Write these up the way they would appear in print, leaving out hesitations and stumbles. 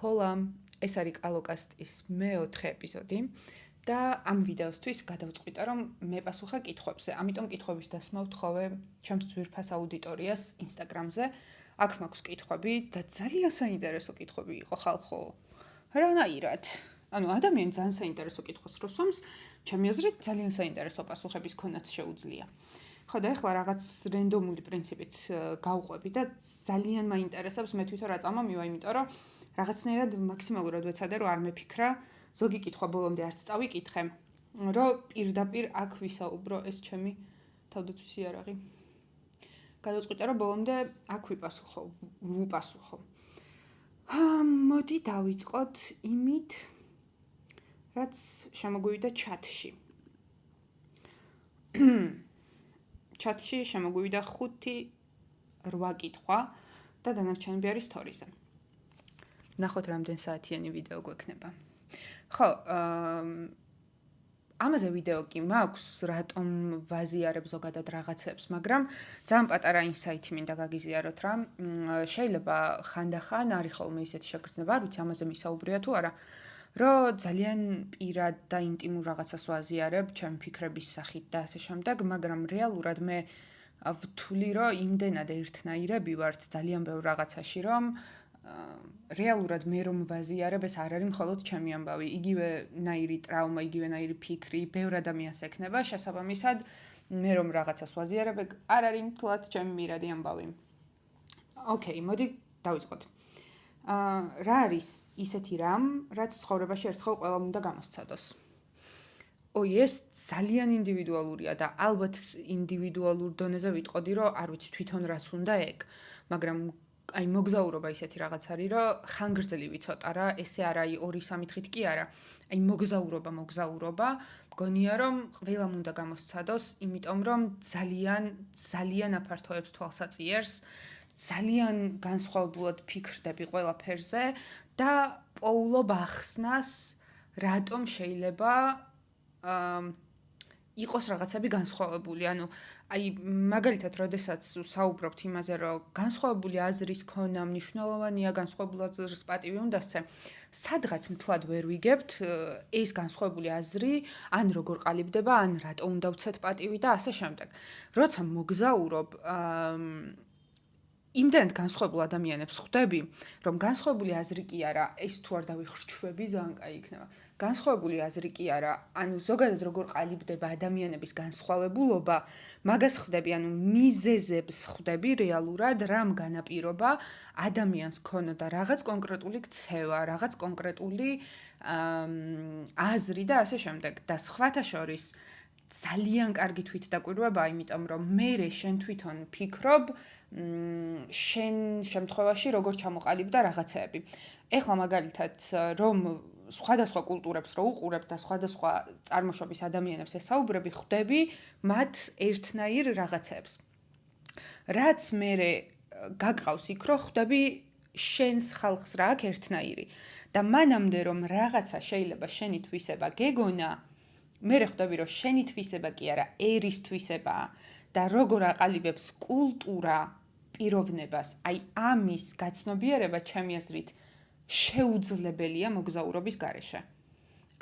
ჰოლა, ეს არის კალოკასტის მე-4 ეპიზოდი და ამ ვიდეოსთვის გადავწყვიტა, რომ მეპასუხა კითხვებზე. ამიტომ კითხვების დასმა ვთხოვე ჩემს ძვირფას აუდიტორიას Instagram-ზე. აქ მაქვს კითხვები და ძალიან საინტერესო კითხვები იყო ხალხო. რანაირად? ანუ ადამიანი ძალიან საინტერესო კითხვას როსვამს, ჩემი აზრით ძალიან საინტერესო პასუხების ქონაც შეუძლია. ხო და ეხლა რაღაც რენდომული პრინციპით გავყვები და ძალიან მაინტერესებს მე თვითონ რა წამომივა, იმიტომ რომ რაღაცნაირად მაქსიმალურად ვეცადე რომ არ მეფიქრა, ზოგი კითხვა ბოლომდე არც წავიკითხე, რომ პირდაპირ აქ ვისაუბრო ეს ჩემი თავდაცვის იარაღი. გადავწყვიტე რომ ბოლომდე აქ ვუპასუხო. მოდი დავიწყოთ იმით, რაც შემოგვივიდა ჩატში. ჩატში შემოგვივიდა 5-8 კითხვა და დანარჩენები არის სტორიზე. ნახოთ რამდენ საათიანი ვიდეო გვექნება. ხო, ამაზე ვიდეო კი მაქვს, რატომ ვაზიარებ ზოგადად რაღაცებს, მაგრამ ძალიან პატარა ინსაიტი მინდა გაგიზიაროთ, რა შეიძლება ხანდახან არის ხოლმე ისეთი შეგრძნება, არ ვიცი ამაზე მისაუბრია თუ არა, რომ ძალიან პირად და ინტიმურ რაღაცას ვაზიარებ, ჩემი ფიქრების სახით და ასე შემდეგ, მაგრამ რეალურად მე ვთვლი, რომ იმდენად ერთნაირები ვართ ძალიან ბევრ რაღაცაში, რომ რეალურად მე რომ ვაზიარებ, ეს არ არის მხოლოდ ჩემი ამბავი, იგივე ნაირი ტრავმა, იგივე ნაირი ფიქრი, ბევრ ადამიანს ექნება, შესაბამისად, მე რომ რაღაცას ვაზიარებ, არ არის მთლად ჩემი მირადი ამბავი. ოკეი, მოდი დავიწყოთ. რა არის ისეთი რამ, რაც ცხოვრებაში ერთხელ ყველამ უნდა გამოსცადოს? ეს ძალიან ინდივიდუალურია და ალბათ ინდივიდუალურ დონეზე ვიტყოდი, რომ არ ვიცი თვითონ რას უნდა ეგ, მაგრამ აი მოგზაურობა ისეთი რაღაც არის, რომ ხანგრძლივი ცოტა რა, ესე არა 2-3 დღით კი არა. აი მოგზაურობა, მგონია რომ ყველამ უნდა გამოსცადოს, იმიტომ რომ ძალიან აფართოებს თვალსაწიერს, ძალიან განსხვავებულად ფიქრდები ყველაფერზე და პოულობ ახსნას, რატომ შეიძლება იყოს რაღაცები განსხვავებული. ანუ აი მაგალითად, როდესაც საუბრობთ იმაზე, რომ განსხვავებული აზრის ქონა მნიშვნელოვანია, განსხვავებული აზრის პატივი უნდა სცე. სადღაც მთლად ვერ ვიგებთ ეს განსხვავებული აზრი, ან როგორ ყალიბდება, ან რატო უნდა ვცეთ პატივი და ასე შემდეგ. როცა მოგზაურობ, იმდენად განსხვავებულ ადამიანებს ხვდები, რომ განსხვავებული აზრი კი არა, ეს თუ არ დავიხრჩვები, ძალიან კაი იქნება. განსხვავებული აზრი კი არა, ანუ ზოგადად როგორ ყალიბდება ადამიანების განსხვავებულობა, მაგას ხვდები, ანუ მიზეზებს ხვდები რეალურად, რამ განაპირობა ადამიანს ქონოდა რაღაც კონკრეტული ქცევა, რაღაც კონკრეტული აზრი და ასე შემდეგ. და სხვათა შორის ძალიან კარგი თვითდაკვირვებაა, იმიტომ რომ მე შენ თვითონ ფიქრობ შენ შემთხვევაში როგორ ჩამოყალიბდა რაღაცეები. ეხლა მაგალითად, რომ სხვადასხვა კულტურებს რო უყურებ და სხვადასხვა წარმოშობის ადამიანებს ესაუბრები, ხვდები მათ ერთნაირ რაღაცებს. რაც მე გაგყავს იქ, რომ ხვდები შენს ხალხს რა აქვს ერთნაირი. და მანამდე რომ რაღაცა შეიძლება შენი თვისება გეგონა, მე ხვდები რომ შენი თვისება კი არა, ერის თვისებაა და როგორ აყალიბებს კულტურა პიროვნებას, აი ამის გაცნობიერება ჩემი აზრით შეუძლებელია მოგზაურობის გარეშე.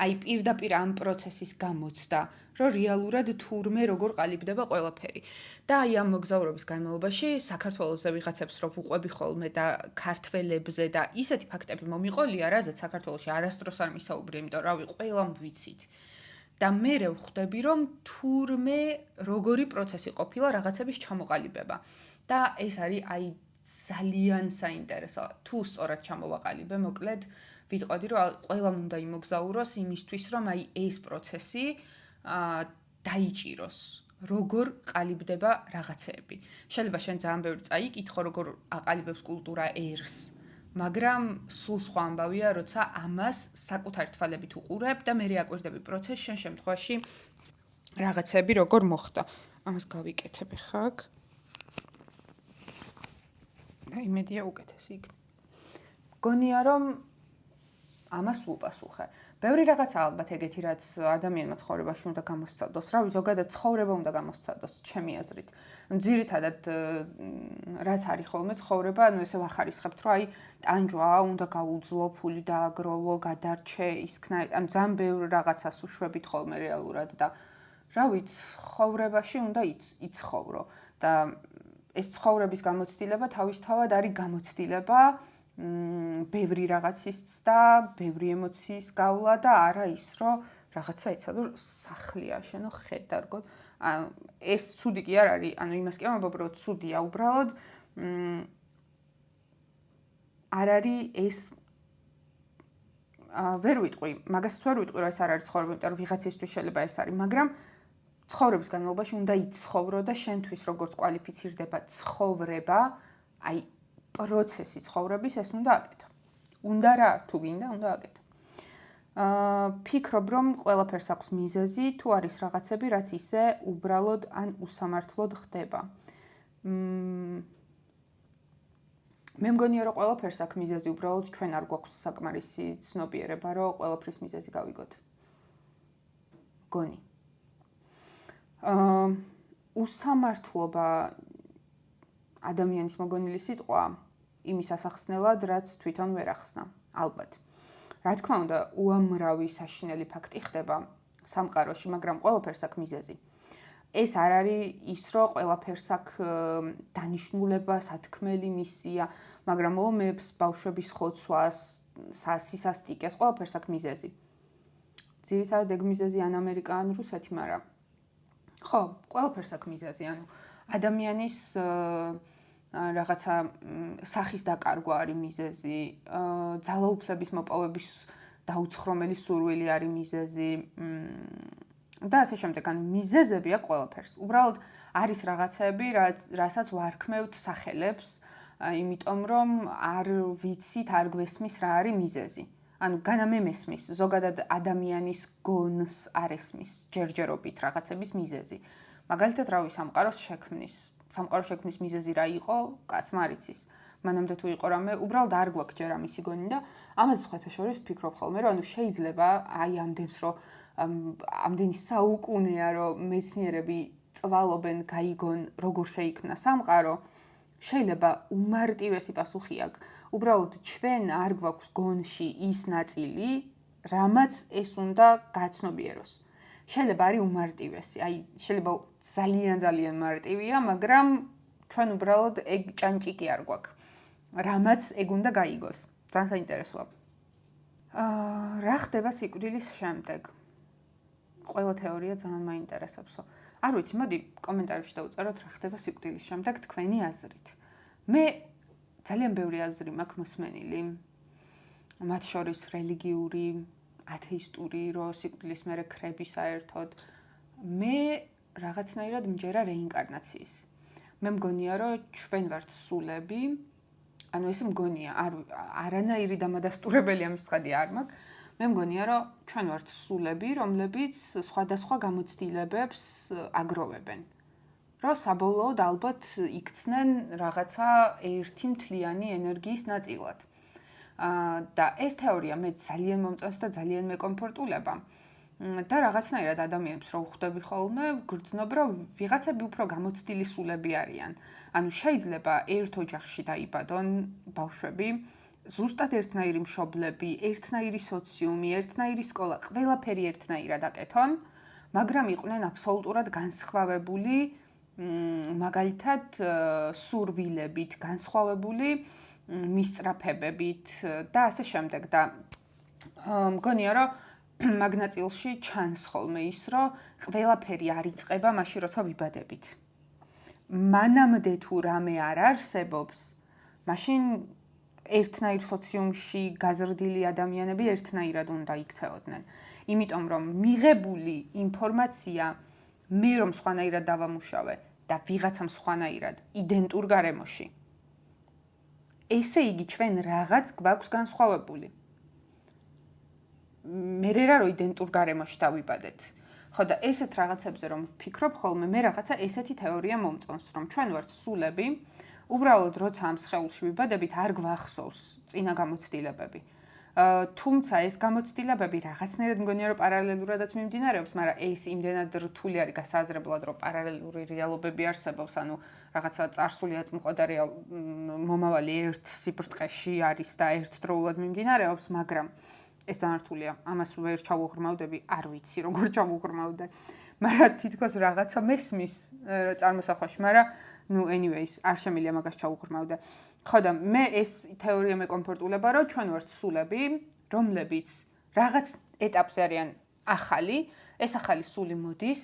აი პირდაპირ ამ პროცესის გამოცდა, რომ რეალურად თურმე როგორ ყალიბდება ყველაფერი. და აი ამ მოგზაურობის განმავლობაში საქართველოსზე ვიღაცებს რო ვუყვები ხოლმე და ქართველებზე და ისეთი ფაქტები მომიყოლია, რაზეც საქართველოში არასდროს არ მისაუბრე, იმიტომ რავი, ყველამ ვიცით. და მე ვხვდები, რომ თურმე როგორი პროცესი ყოფილა რაღაცების ჩამოყალიბება. და ეს არის აი ძალიან საინტერესო. თუ სწორად ჩამოვაყალიბე, მოკლედ ვიტყოდი, რომ ყველამ უნდა იმოგზაუროს იმისთვის, რომ აი ეს პროცესი დაიჭიროს, როგორ ყალიბდება რაღაცეები. შეიძლება შენ ძალიან ბევრი წაიკითხო, როგორ აყალიბებს კულტურა ერს, მაგრამ სულ სხვა ამბავია, როცა ამას საკუთარი თვალებით უყურებ და მე აკვირდები პროცესს შენ შემთხვევაში რაღაცები როგორ მოხდა. ამას გავიკეთებ ხა აქ. აი მედია უკეთესი იქნება. გონია რომ ამას უპასუხე. ბევრი რაღაცა ალბათ ეგეთი, რაც ადამიანმა ცხოვრებაში უნდა გამოსცადოს, რავი, ზოგადად ცხოვრება უნდა გამოსცადოს, ჩემი აზრით. ძირითადად რაც არის ხოლმე ცხოვრება, ესე ვახარისხებთ, რომ აი ტანჯვა უნდა გაუძლო, ფული დააგროვო, გადარჩე, ისქნა, ძალიან ბევრი რაღაცას უშვებით ხოლმე რეალურად და რავი, ცხოვრებაში უნდა იცხოვრო და ეს ცხოვრების გამოცდილება თავისთავად არის გამოცდილება ბევრი რაღაცის და ბევრი ემოციის გავლა და არა ის, რომ რაღაცა ეცადო სახლია, შენო ხედარგო. ეს ცუდი კი არ არის, ანუ იმას კი ამბობ, რომ ცუდია უბრალოდ არ არის ეს ვერ ვიტყვი, მაგასაც ვერ ვიტყვი, რომ ეს არ არის ცხოვრება, იმიტომ რომ ვიღაცისთვის შეიძლება ეს არის, მაგრამ ცხოვრების განმავლობაში უნდა იცხოვრო და შენთვის როგორც კვალიფიცირდება ცხოვრება, აი პროცესი ცხოვრების ეს უნდა აკეთო. უნდა რა, თუ გინდა, უნდა აკეთო. ფიქრობ, რომ ყველაფერს აქვს მიზეზი, თუ არის რაღაცები, რაც ისე უბრალოდ ან უსამართლოდ ხდება. მე მგონია, რომ ყველაფერს აქვს მიზეზი, უბრალოდ ჩვენ არ გვაქვს საკმარისი ცნობიერება, რომ ყველაფრის მიზეზი გავიგოთ. გონი. უსამართლობა ადამიანის მოგონილი სიტყვა იმის ასახსნელად, რაც თვითონ ვერ ახსნა, ალბათ. რა თქმა უნდა, უამრავი საშინელი ფაქტი ხდება სამყაროში, მაგრამ ყველაფერს აქვს მიზეზი. ეს არ არის ის, რომ ყველაფერს აქვს დანიშნულება, სათქმელი მისია, მაგრამ ომებს, ბავშვების ხოცვას, სისასტიკეს, ყველაფერს აქვს მიზეზი. ძირითადად ეგ მიზეზი ან ამერიკა, ან რუსეთი, მაგრამ ხო, ყველაფერს აქვს მიზეზი, ანუ ადამიანის რაღაცა სახის დაკარგვა არის მიზეზი, ძალაუფლების მოპოვების დაუცხრომელი სურვილი არის მიზეზი და ასე შემდეგ. ანუ მიზეზები აქვს ყველაფერს. უბრალოდ არის რაღაცები, რასაც ვარქმევთ სახელებს, იმიტომ რომ არ ვიცით, არ გვესმის რა არის მიზეზი. ანუ განა მე მესმის, ზოგადად ადამიანის გონს არ ესმის ჯერჯერობით რაღაცების მიზეზი. მაგალითად, რავი, სამყაროს შექმნის მიზეზი რა იყო, კაცმა არ იცის. მანამდე თუ იყო რამე, უბრალოდ არ გვაქვს ჯერ ამისი გონი და ამაზე სხვათა შორის ვფიქრობ ხოლმე, რომ ანუ შეიძლება აი ამდენს, რომ ამდენი საუკუნეა, რომ მეცნიერები წვალობენ, გაიგონ, როგორ შეიქმნა სამყარო, შეიძლება უმარტივესი პასუხი აქვს. უბრალოდ ჩვენ არ გვაქვს გონში ის ნაწილი, რამაც ეს უნდა გაცნობიეროს. შეიძლება არის უმარტივესი, აი შეიძლება ძალიან მარტივია, მაგრამ ჩვენ უბრალოდ ეგ ჭანჭიკი არ გვაქვს. რამაც ეგ უნდა გაიგოს. ძალიან საინტერესოა. რა ხდება სიკვდილის შემდეგ? ყველა თეორია ძალიან მაინტერესებსო. არ ვიცი, მოდი კომენტარებში დავუწეროთ რა ხდება სიკვდილის შემდეგ თქვენი აზრით. მე ძალიან ბევრი აზრი მაქვს მოსმენილი. მათ შორის რელიგიური, ათეისტური, რომ სიკვდილის მერე ქრები საერთოდ. მე რაღაცნაირად მჯერა რეინკარნაციის. მე მგონია, რომ ჩვენ ვართ სულები, ანუ ესე მგონია, არანაირი დამადასტურებელი ამის ცხადი არ მაქვს. მე მგონია, რომ ჩვენ ვართ სულები, რომლებიც სხვადასხვა გამოცდილებებს აგროვებენ. რომ საბოლოოდ ალბათ იქცნენ რაღაცა ერთი მთლიანი ენერგიის ნაწილად. და ეს თეორია მე ძალიან მომწონს და ძალიან მეკომფორტულება. და რაღაცნაირად ადამიანებს რო ვხვდები ხოლმე, გრძნობ, რომ ვიღაცები უფრო გამოცდილი სულები არიან. ანუ შეიძლება ერთ ოჯახში დაიბადონ ბავშვები, ზუსტად ერთნაირი მშობლები, ერთნაირი სოციუმი, ერთნაირი სკოლა, ყველაფერი ერთნაირად აკეთონ, მაგრამ იყვნენ აბსოლუტურად განსხვავებული მაგალითად სურვილებით, განსხვავებული მისწრაფებებით და ასე შემდეგ. და მგონია, რომ მაგ ნაწილში ჩანს ხოლმე ის, რომ ყველაფერი არ იწყება მაშინ, როცა ვიბადებით. მანამდე თუ რამე არ არსებობს, მაშინ ერთნაირ სოციუმში გაზრდილი ადამიანები ერთნაირად უნდა იქცეოდნენ. იმიტომ რომ მიღებული ინფორმაცია მე რომ სხვანაირად დავამუშავე და ვიღაცამ სხვანაირად იდენტურ გარემოში. ესე იგი ჩვენ რაღაც გვაქვს განსხვავებული. მე რა რომ იდენტურ გარემოში დავიბადეთ. ხო და ესეთ რაღაცებზე რომ ვფიქრობ ხოლმე, მე რაღაცა ესეთი თეორია მომწონს, რომ ჩვენ ვართ სულები, უბრალოდ როცა ამ სხეულში ვიბადებით არ გვახსოვს წინა გამოცდილებები. თუმცა ეს გამოცდილებები რაღაცნაირად მგონია რომ პარალელურადაც მიმდინარეობს, მაგრამ ეს იმდენად რთული არის გასაზრებლად, რომ პარალელური რეალობები არსებობს, ანუ რაღაცა წარსული აწმყვა და მომავალი ერთ სიბრტყეში არის და ერთდროულად მიმდინარეობს, მაგრამ ეს ძანართულია. ამას ვერ ჩავუღრმავდები, არ ვიცი როგორ ჩავუღრმავდე. მაგრამ თითქოს რაღაცა მესმის წარმოსახვაში, მაგრამ anyways, არ შემიძლია მაგას ჩავუღრმავდე. ხო და მე ეს თეორია მეკომფორტულება, რომ ჩვენ ვართ სულები, რომლებიც რაღაც ეტაპზე არიან ახალი, ეს ახალი სული მოდის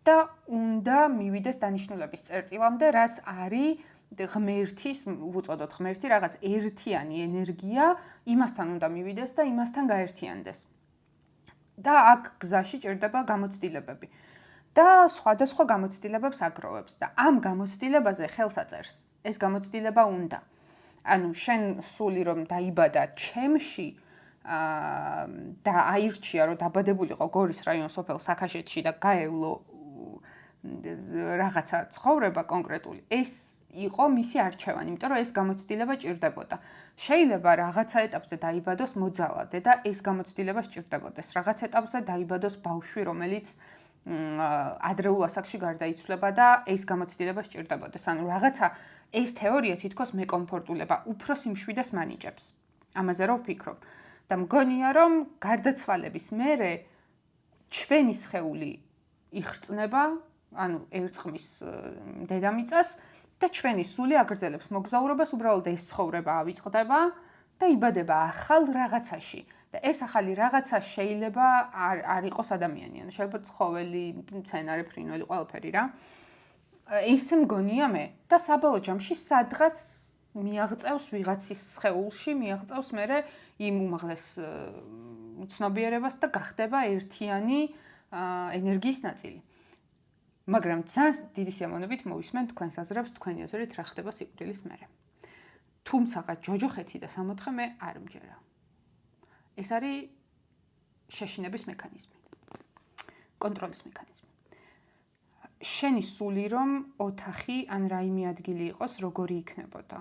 და უნდა მივიდეს დანიშნულების წერტილამდე, რაც არის ღმერთის, ვუწოდოთ ღმერთი, რაღაც ერთიანი ენერგია, იმასთან უნდა მივიდეს და იმასთან გაერთიანდეს. და აქ გზაში ჭირდება გამოცდილებები. და სხვადასხვა გამოცდილებებს აგროვებს და ამ გამოცდილებაზე ხელს აწერს. ეს გამოცდილება უნდა. ანუ შენ სული რომ დაიბადა ჩემში და აირჩია რომ დაბადებულიყო გორის რაიონის სოფელ საქაშეთში და გაევლო რაღაცა ცხოვრება კონკრეტული. ეს იყო მისი არჩევანი, იმიტომ რომ ეს გამოცდილება ჭირდებოდა. შეიძლება რაღაცა ეტაპზე დაიბადოს მოძალადე და ეს გამოცდილება სჭირდებოდეს. რაღაც ეტაპზე დაიბადოს ბავშვი, რომელიც ადრეულ ასაკში გარდაიცვლება და ეს გამოცდილება სჭირდებოდეს. ანუ რაღაცა ეს თეორია თითქოს მეკომფორტულება უფრო სიმშვიდეს მანიჭებს. ამაზე რომ ვფიქრობ. და მგონია რომ გარდაცვალების მერე ჩვენი სხეული იხრწნება, ანუ ერწყმის დედამიწას და ჩვენი სული აგრძელებს მოგზაურობას, უბრალოდ ეს ცხოვრება ავიწყდება და იბადება ახალ რაღაცაში. და ეს ახალი რაღაცა შეიძლება არ იყოს ადამიანი, ანუ შეიძლება ცხოველი, მცენარე, ფრინველი, ყველაფერი რა. ისე მგონია მე და საბოლოო ჯამში სადღაც მიაღწევს ვიღაცის სხეულში, მიაღწევს მერე იმ უმაღლეს ცნობიერებას და გახდება ერთიანი ენერგიის ნაწილი. მაგრამ ძალიან დიდი სიამოვნებით მოვისმენ თქვენს აზრებს, თქვენი აზრით რა ხდება სიკვდილის მერე. თუმცა ჯოჯოხეთი და 60 მე არ მჯერა. ეს არის შეშინების მექანიზმი. კონტროლის მექანიზმი. შენი სული რომ ოთახი ან რაიმე ადგილი იყოს, როგორი იქნებოდა?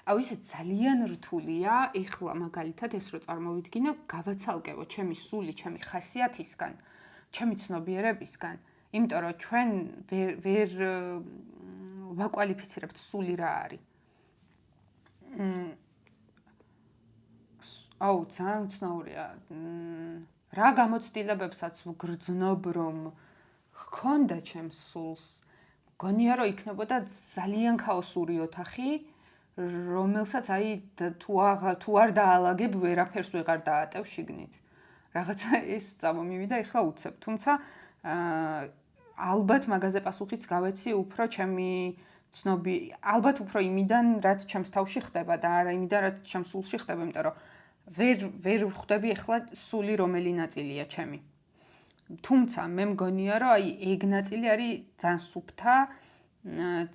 აუ ისე ძალიან რთულია, ეხლა მაგალითად ეს რო წარმოვიდგინე, გავაცალკევო ჩემი სული, ჩემი ხასიათისგან, ჩემი ცნობიერებისგან, იმიტომ რომ ჩვენ ვერ ვაკვალიფიცირებთ სული რა არის. აუ ძალიან უცნაურია. რა გამოცდილებებსაც ვგრძნობ რომ ჰქონდა ჩემს სულს, მგონია რომ იქნებოდა ძალიან ქაოსური ოთახი, რომელსაც აი თუ არ დაალაგებ, ვერაფერს ვეღარ დაატევ შიგნით. რაღაცა ეს წამომივიდა, ეხლა უცებ. თუმცა ალბათ მაგაზე პასუხიც გავეცი უფრო ჩემი ცნობი, ალბათ უფრო იმიდან, რაც ჩემს თავში ხდება და არა იმიდან, რაც ჩემს სულში ხდება, იმიტომ რომ ვერ ვხვდები ეხლა სული რომელი ნაწილია ჩემი. თუმცა მე მგონია რომ აი ეგ ნაწილი არის ძალიან სუფთა,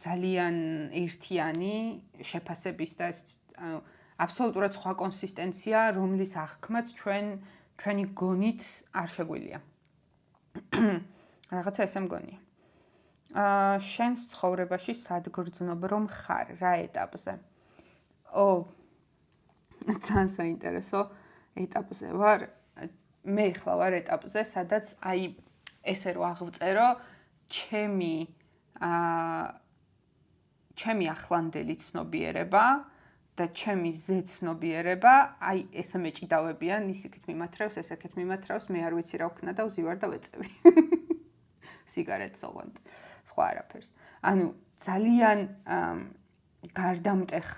ძალიან ერთიანი შეფასების და აბსოლუტურად სხვა კონსისტენცია, რომლის აღქმაც ჩვენი გონით არ შეგვიძლია. რაღაცა ესე მგონია. შენს ცხოვრებაში სად გრძნობ რომ ხარ, რა ეტაპზე? ძალიან საინტერესო ეტაპზე ვარ. მე ხლა ვარ ეტაპზე, სადაც აი ესე რო აღვწერო ჩემი ახლანდელი ცნობიერება და ჩემი ზეცნობიერება, აი ესე მეჭიდავებიან, ისიქით მიმათრევს, ესექით მიმათრევს, მე არ ვიცი რა ვქნა და ვზივარ და ვეწევი. სიგარეტს ოღონდ, სხვა არაფერს. ანუ ძალიან გარდამტეხ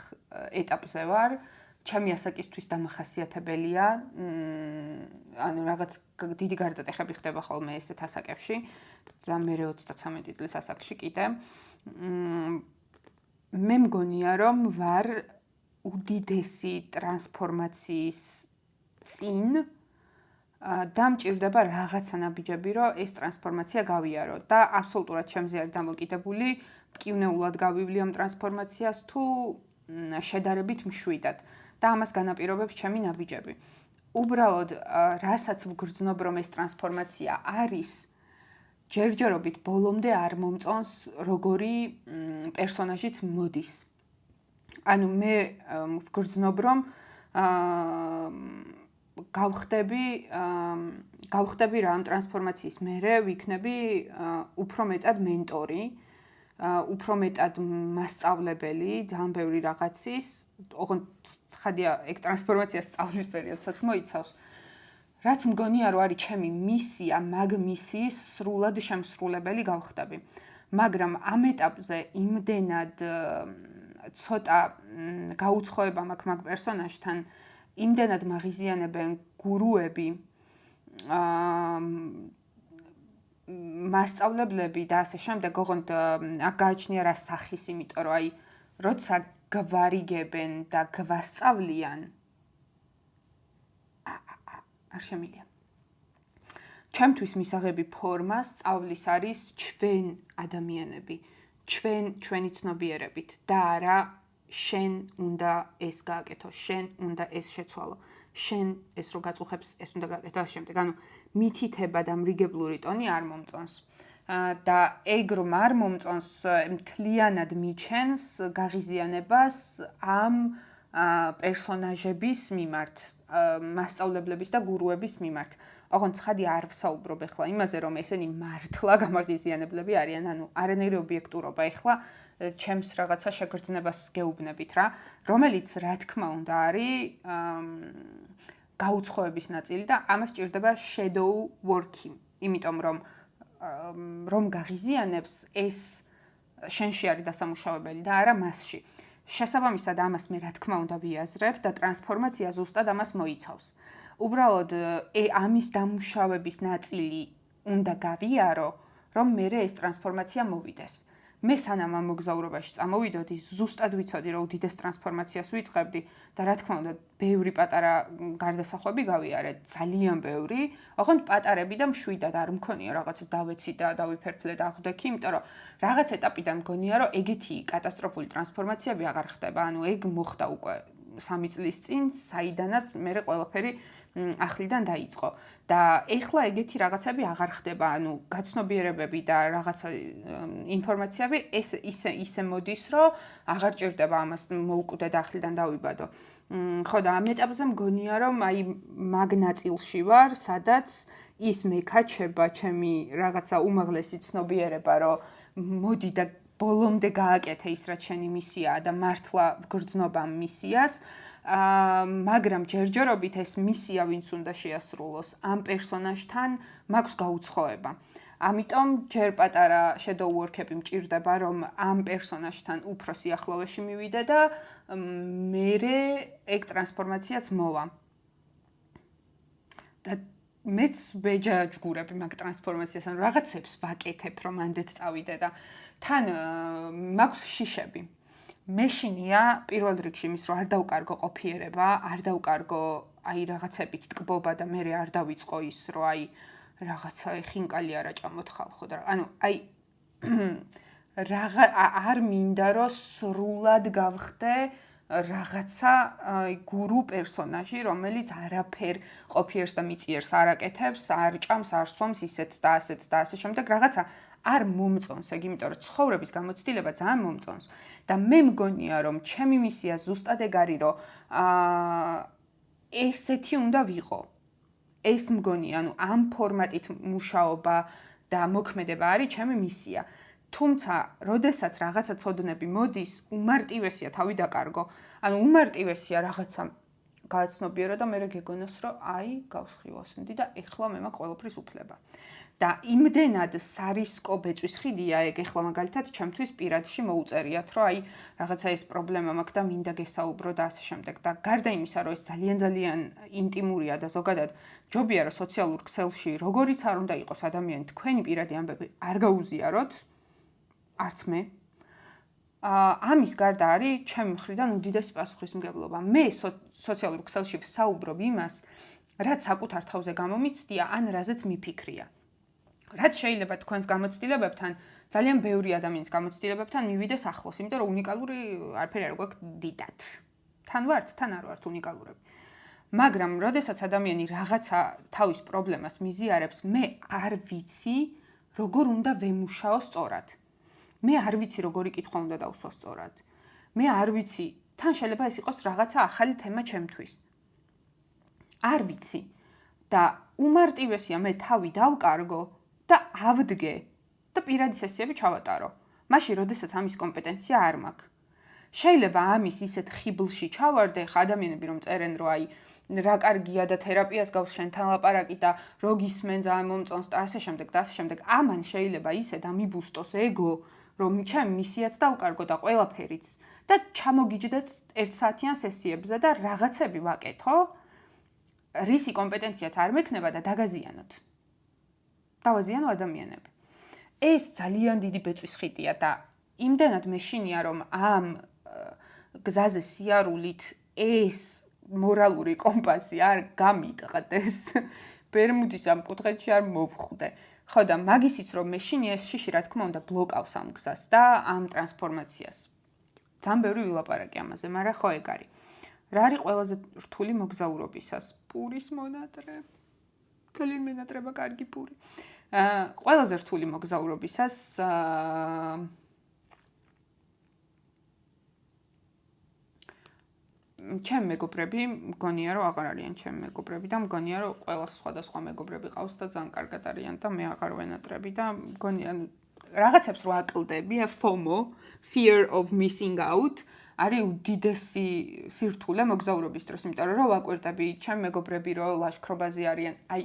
ეტაპზე ვარ. ჩემი ასაკისთვის დამახასიათებელია, ანუ რაღაც დიდი გარდატეხები ხდება ხოლმე ესეთ ასაკებში და მე 33 წლის ასაკში კიდე. მე მგონია რომ ვარ უდიდესი ტრანსფორმაციის წინ და მჭირდება რაღაცა ნაბიჯები, რომ ეს ტრანსფორმაცია გავიარო და აბსოლუტურად ჩემზე არის დამოკიდებული, მტკივნეულად გავივლი ამ ტრანსფორმაციას თუ შედარებით მშვიდად. და ამას განაპირობებს ჩემი ნაბიჯები. უბრალოდ რასაც ვგრძნობ რომ ეს ტრანსფორმაცია არის, ჯერჯერობით ბოლომდე არ მომწონს, როგორი პერსონაჟიც მოდის. ანუ მე ვგრძნობ რომ გავხდები რა ამ ტრანსფორმაციის მერე ვიქნები უფრო მეტად მენტორი, უფრო მეტად მასწავლებელი, ძალიან ბევრი რაღაცის, ოღონდ ცხადია, ეგ ტრანსფორმაციას სწავლის პერიოდსაც მოიცავს. რაც მგონია რომ არის ჩემი მისია, მაგ მისიის სრულად შემსრულებელი გავხდები. მაგრამ ამ ეტაპზე იმდენად ცოტა გაუცხოება მაქვს მაგ პერსონაჟთან, იმდენად მაღიზიანებენ გურუები, მასწავლებლები და ასე შემდეგ, ოღონდ აქ გააჩნია რა სახის, იმიტომ რომ აი როცა გვარიგებენ და გვასწავლიან არ შემილია. ჩემთვის მისაღები ფორმა სწავლის არის ჩვენ ადამიანები, ჩვენი ცნობიერებით და არა შენ უნდა ეს გააკეთო, შენ უნდა ეს შეცვალო, შენ ეს რო გაწუხებს, ეს უნდა გააკეთო ამ შემდეგ. ანუ მითითება და მრიგებლური ტონი არ მომწონს. და ეგ რომ არ მომწონს, მთლიანად მიჩენს გაღიზიანებას ამ პერსონაჟების მიმართ, მასწავლებლების და გურუების მიმართ. ოღონდ ცხადია არ ვსაუბრობ ეხლა იმაზე, რომ ესენი მართლა გამაღიზიანებლები არიან, ანუ არანაირი ობიექტურობა ეხლა ჩემს რაღაცა შეგრძნებას გეუბნებით რა, რომელიც რა თქმა უნდა არის გაუცხოების ნაწილი და ამას ჭირდება shadow work-ი, იმიტომ რომ გაღიზიანებს ეს შენში არის დასამუშავებელი და არა მასში. შესაბამისად ამას მე რა თქმა უნდა ვიაზრებ და ტრანსფორმაცია ზუსტად ამას მოიცავს. უბრალოდ ამის დამუშავების ნაწილი უნდა გავიარო, რომ მე ეს ტრანსფორმაცია მოვიდეს. მე სანამ ამ მოგზაურობაში წამოვიდოდი, ზუსტად ვიცოდი, რომ უდიდეს ტრანსფორმაციას ვიწყებდი და რა თქმა უნდა, ბევრი პატარა გარდასახვები გავიარე, ძალიან ბევრი, ოღონდ პატარები და მშვიდად არ მქონია რაღაცა დავეცი და დავიფერფლე და აღვდექი, იმიტომ რომ რაღაც ეტაპიდან მგონია, რომ ეგეთი კატასტროფული ტრანსფორმაციები აღარ ხდება, ანუ ეგ მოხდა უკვე 3 წლის წინ, საიდანაც მე ყველაფერი ახლიდან დაიწყო და ეხლა ეგეთი რაღაცები აღარ ხდება, ანუ გაცნობიერებები და რაღაცა ინფორმაციები ისე მოდის, რომ აღარ ჭირდება ამას მოვკვდე და ახლიდან დავიბადო. ხო და ამ ეტაპზე მგონია, რომ აი მაგ ნაწილში ვარ, სადაც ის მეკაჩება ჩემი რაღაცა უმაღლესი ცნობიერება, რომ მოდი და ბოლომდე გააკეთე ის, რაც შენი მისიაა და მართლა ვგრძნობ ამ მისიას. მაგრამ ჯერჯერობით ეს მისია ვინც უნდა შეასრულოს ამ პერსონაჟთან მაქვს გაუცხოება. ამიტომ ჯერ პატარა shadow work-ები მჭირდება, რომ ამ პერსონაჟთან უფრო სიახლოვეში მივიდე და მერე ეგ ტრანსფორმაციაც მოვა. და მეც ვეჯაჯგურებ მაგ ტრანსფორმაციას, ანუ რაღაცებს ვაკეთებ, რომ ამდეთ წავიდე და თან მაქვს შიშები. მეშინია პირველ რიგში იმის, რომ არ დავკარგო ყოფიერება, არ დავკარგო აი რაღაცებით ტკბობა და მე არ დავიწყო ის, რომ აი რაღაცა ხინკალი არა ჭამოთ ხალხო და ანუ აი არ მინდა რომ სრულად გავხდე რაღაცა გურუ პერსონაჟი, რომელიც არაფერ ყოფიერს და მიწიერს არ აკეთებს, არ ჭამს, არ სვამს ისეთს და ასეთს და ასე შემდეგ რაღაცა არ მომწონს ეგ, იმიტომ რომ ცხოვრების გამოცდილება ძალიან მომწონს და მე მგონია რომ ჩემი მისია ზუსტად ეგ არის, რომ ესეთი უნდა ვიყო. ეს მგონია, ანუ ამ ფორმატით მუშაობა და მოქმედება არის ჩემი მისია. თუმცა, როდესაც რაღაცა ცოდნები მოდის, უმარტივესია თავი დაკარგო. ანუ უმარტივესია რაღაცა გააცნობიერო და მე გეგონოს, რომ აი, გავსხივოსნდი და ეხლა მე მაქვს ყველაფრის უფლება. და იმდენად სარისკო ბეწვის ხიდია ეგ ეხლა მაგალითად ჩემთვის პირადში მოუწერიათ, რომ აი რაღაცა ეს პრობლემა მაქვს და მინდა გესაუბრო და ასე შემდეგ. და გარდა იმისა, რომ ეს ძალიან ინტიმურია და ზოგადად ჯობია რომ სოციალურ ქსელში როგორიც არ უნდა იყოს ადამიანი თქვენი პირადი ამბები არ გაუზიაროთ, არც მე. ამის გარდა არის ჩემი მხრიდან უდიდესი პასუხისმგებლობა. მე სოციალურ ქსელში ვსაუბრობ იმას, რაც საკუთარ თავზე გამომიცდია, ან რაზეც მიფიქრია. რაც შეიძლება თქვენს გამოცდილებებთან, ძალიან ბევრი ადამიანის გამოცდილებებთან მივიდეს ახლოს, იმიტომ რომ უნიკალური არაფერი არ გვაქვს დიდად. თან ვართ, თან არ ვართ უნიკალურები. მაგრამ, როდესაც ადამიანი რაღაცა თავის პრობლემას მიზიარებს, მე არ ვიცი, როგორ უნდა ვემუშაო სწორად. მე არ ვიცი, როგორი კითხვა უნდა დავსვა სწორად. მე არ ვიცი, თან შეიძლება ეს იყოს რაღაცა ახალი თემა ჩემთვის. არ ვიცი. და უმარტივესია მე თავი დავკარგო და ავდგე და პირადი სესიები ჩავატარო. მაშინ, როდესაც ამის კომპეტენცია არ მაქვს. შეიძლება ამის ისეთ ხიბლში ჩავარდე, ხა ადამიანები რომ წერენ, რომ აი რა კარგია და თერაპიას გავს შენთან ლაპარაკი და რო გისმენ ძალიან მომწონს და ასე შემდეგ და ასე შემდეგ. ამან შეიძლება ისე დამიბუსტოს ეგო, რომ ჩემ მისიაც დავკარგო და ყველაფერიც და ჩამოგიჯდეთ 1 საათიან სესიებზე და რაღაცები ვაკეთო, რისი კომპეტენციაც არ მექნება და დაგაზიანოთ. დავაზიანო ადამიანები. ეს ძალიან დიდი ბეწვის ხიდია და იმდენად მეშინია, რომ ამ გზაზე სიარულით ეს მორალური კომპასი არ გამიტყდეს. ბერმუდის ამ კუთხეში არ მოვხვდე. ხო და მაგისიც რომ მეშინია ეს შიში რა თქმა უნდა ბლოკავს ამ გზას და ამ ტრანსფორმაციას. ძალიან ბევრი ვილაპარაკი ამაზე, მაგრამ ხო ეგ არის. რა არის ყველაზე რთული მოგზაურობისას? პურის მონატრე. ძალიან მენატრება კარგი პური. ყველაზე რთული მოგზაურობისას ჩემ მეგობრები მგონია რომ აღარ არიან ჩემ მეგობრები და მგონია რომ ყველა სხვადასხვა მეგობრები ყავს და ძალიან კარგად არიან და მე აღარ ვენატრები და მგონია რაღაცებს რო აკლდები, FOMO, fear of missing out არის უდიდესი სირთულე მოგზაურობის დროს, იმიტომ რომ ვაკვირდები ჩემ მეგობრები რო ლაშქრობაზე არიან, აი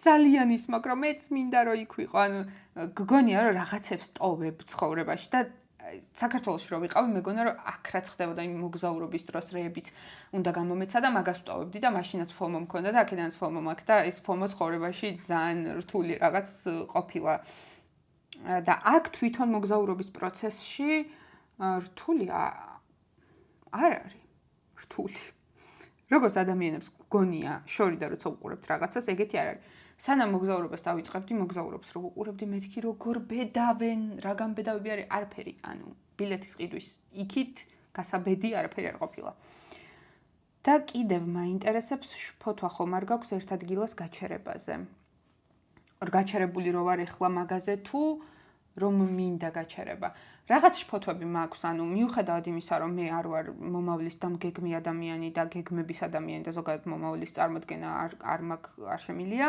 ძალიან ისმაკ რომ მეც მინდა რომ იქ ვიყო, ანუ გგონია რომ რაღაცებს ტოვებ ცხოვრებაში და საქართველოში რო ვიყავი, მეგონა რომ აქ რაც ხდებოდა იმ მოგზაურობის დროს რეებიც უნდა გამომეცა და მაგას ვტოვებდი და მაშინაც FOMO მქონდა და აქედანაც FOMO მაქვს და ეს FOMO ცხოვრებაში ძალიან რთული რაღაც ყოფილა. და აქ თვითონ მოგზაურობის პროცესში რთული არ არის. რთული. როგორც ადამიანებს გონია შორიდან როცა უყურებთ რაღაცას, ეგეთი არ არის. სანამ მოგზაურობას დავიწყებდი, მოგზაურობს რო უყურებდი, მეთქი როგორ ბედავენ, რაგან ბედავები არის, არაფერი, ანუ ბილეთის ყიდვის იქით გასაბედი არაფერი არ ყოფილა. და კიდევ მაინტერესებს შფოთვა ხომ არ გაქვს ერთ ადგილას გაჩერებაზე. გაჩერებული რო ვარ ეხლა მაგაზე თუ რომ მინდა გაჩერება. რაღაც შფოთვები მაქვს, ანუ მიუხედავად იმისა, რომ მე არ ვარ მომავლის დამგეგმი ადამიანი და გეგმების ადამიანი და ზოგადად მომავლის წარმოდგენა არ შემილია.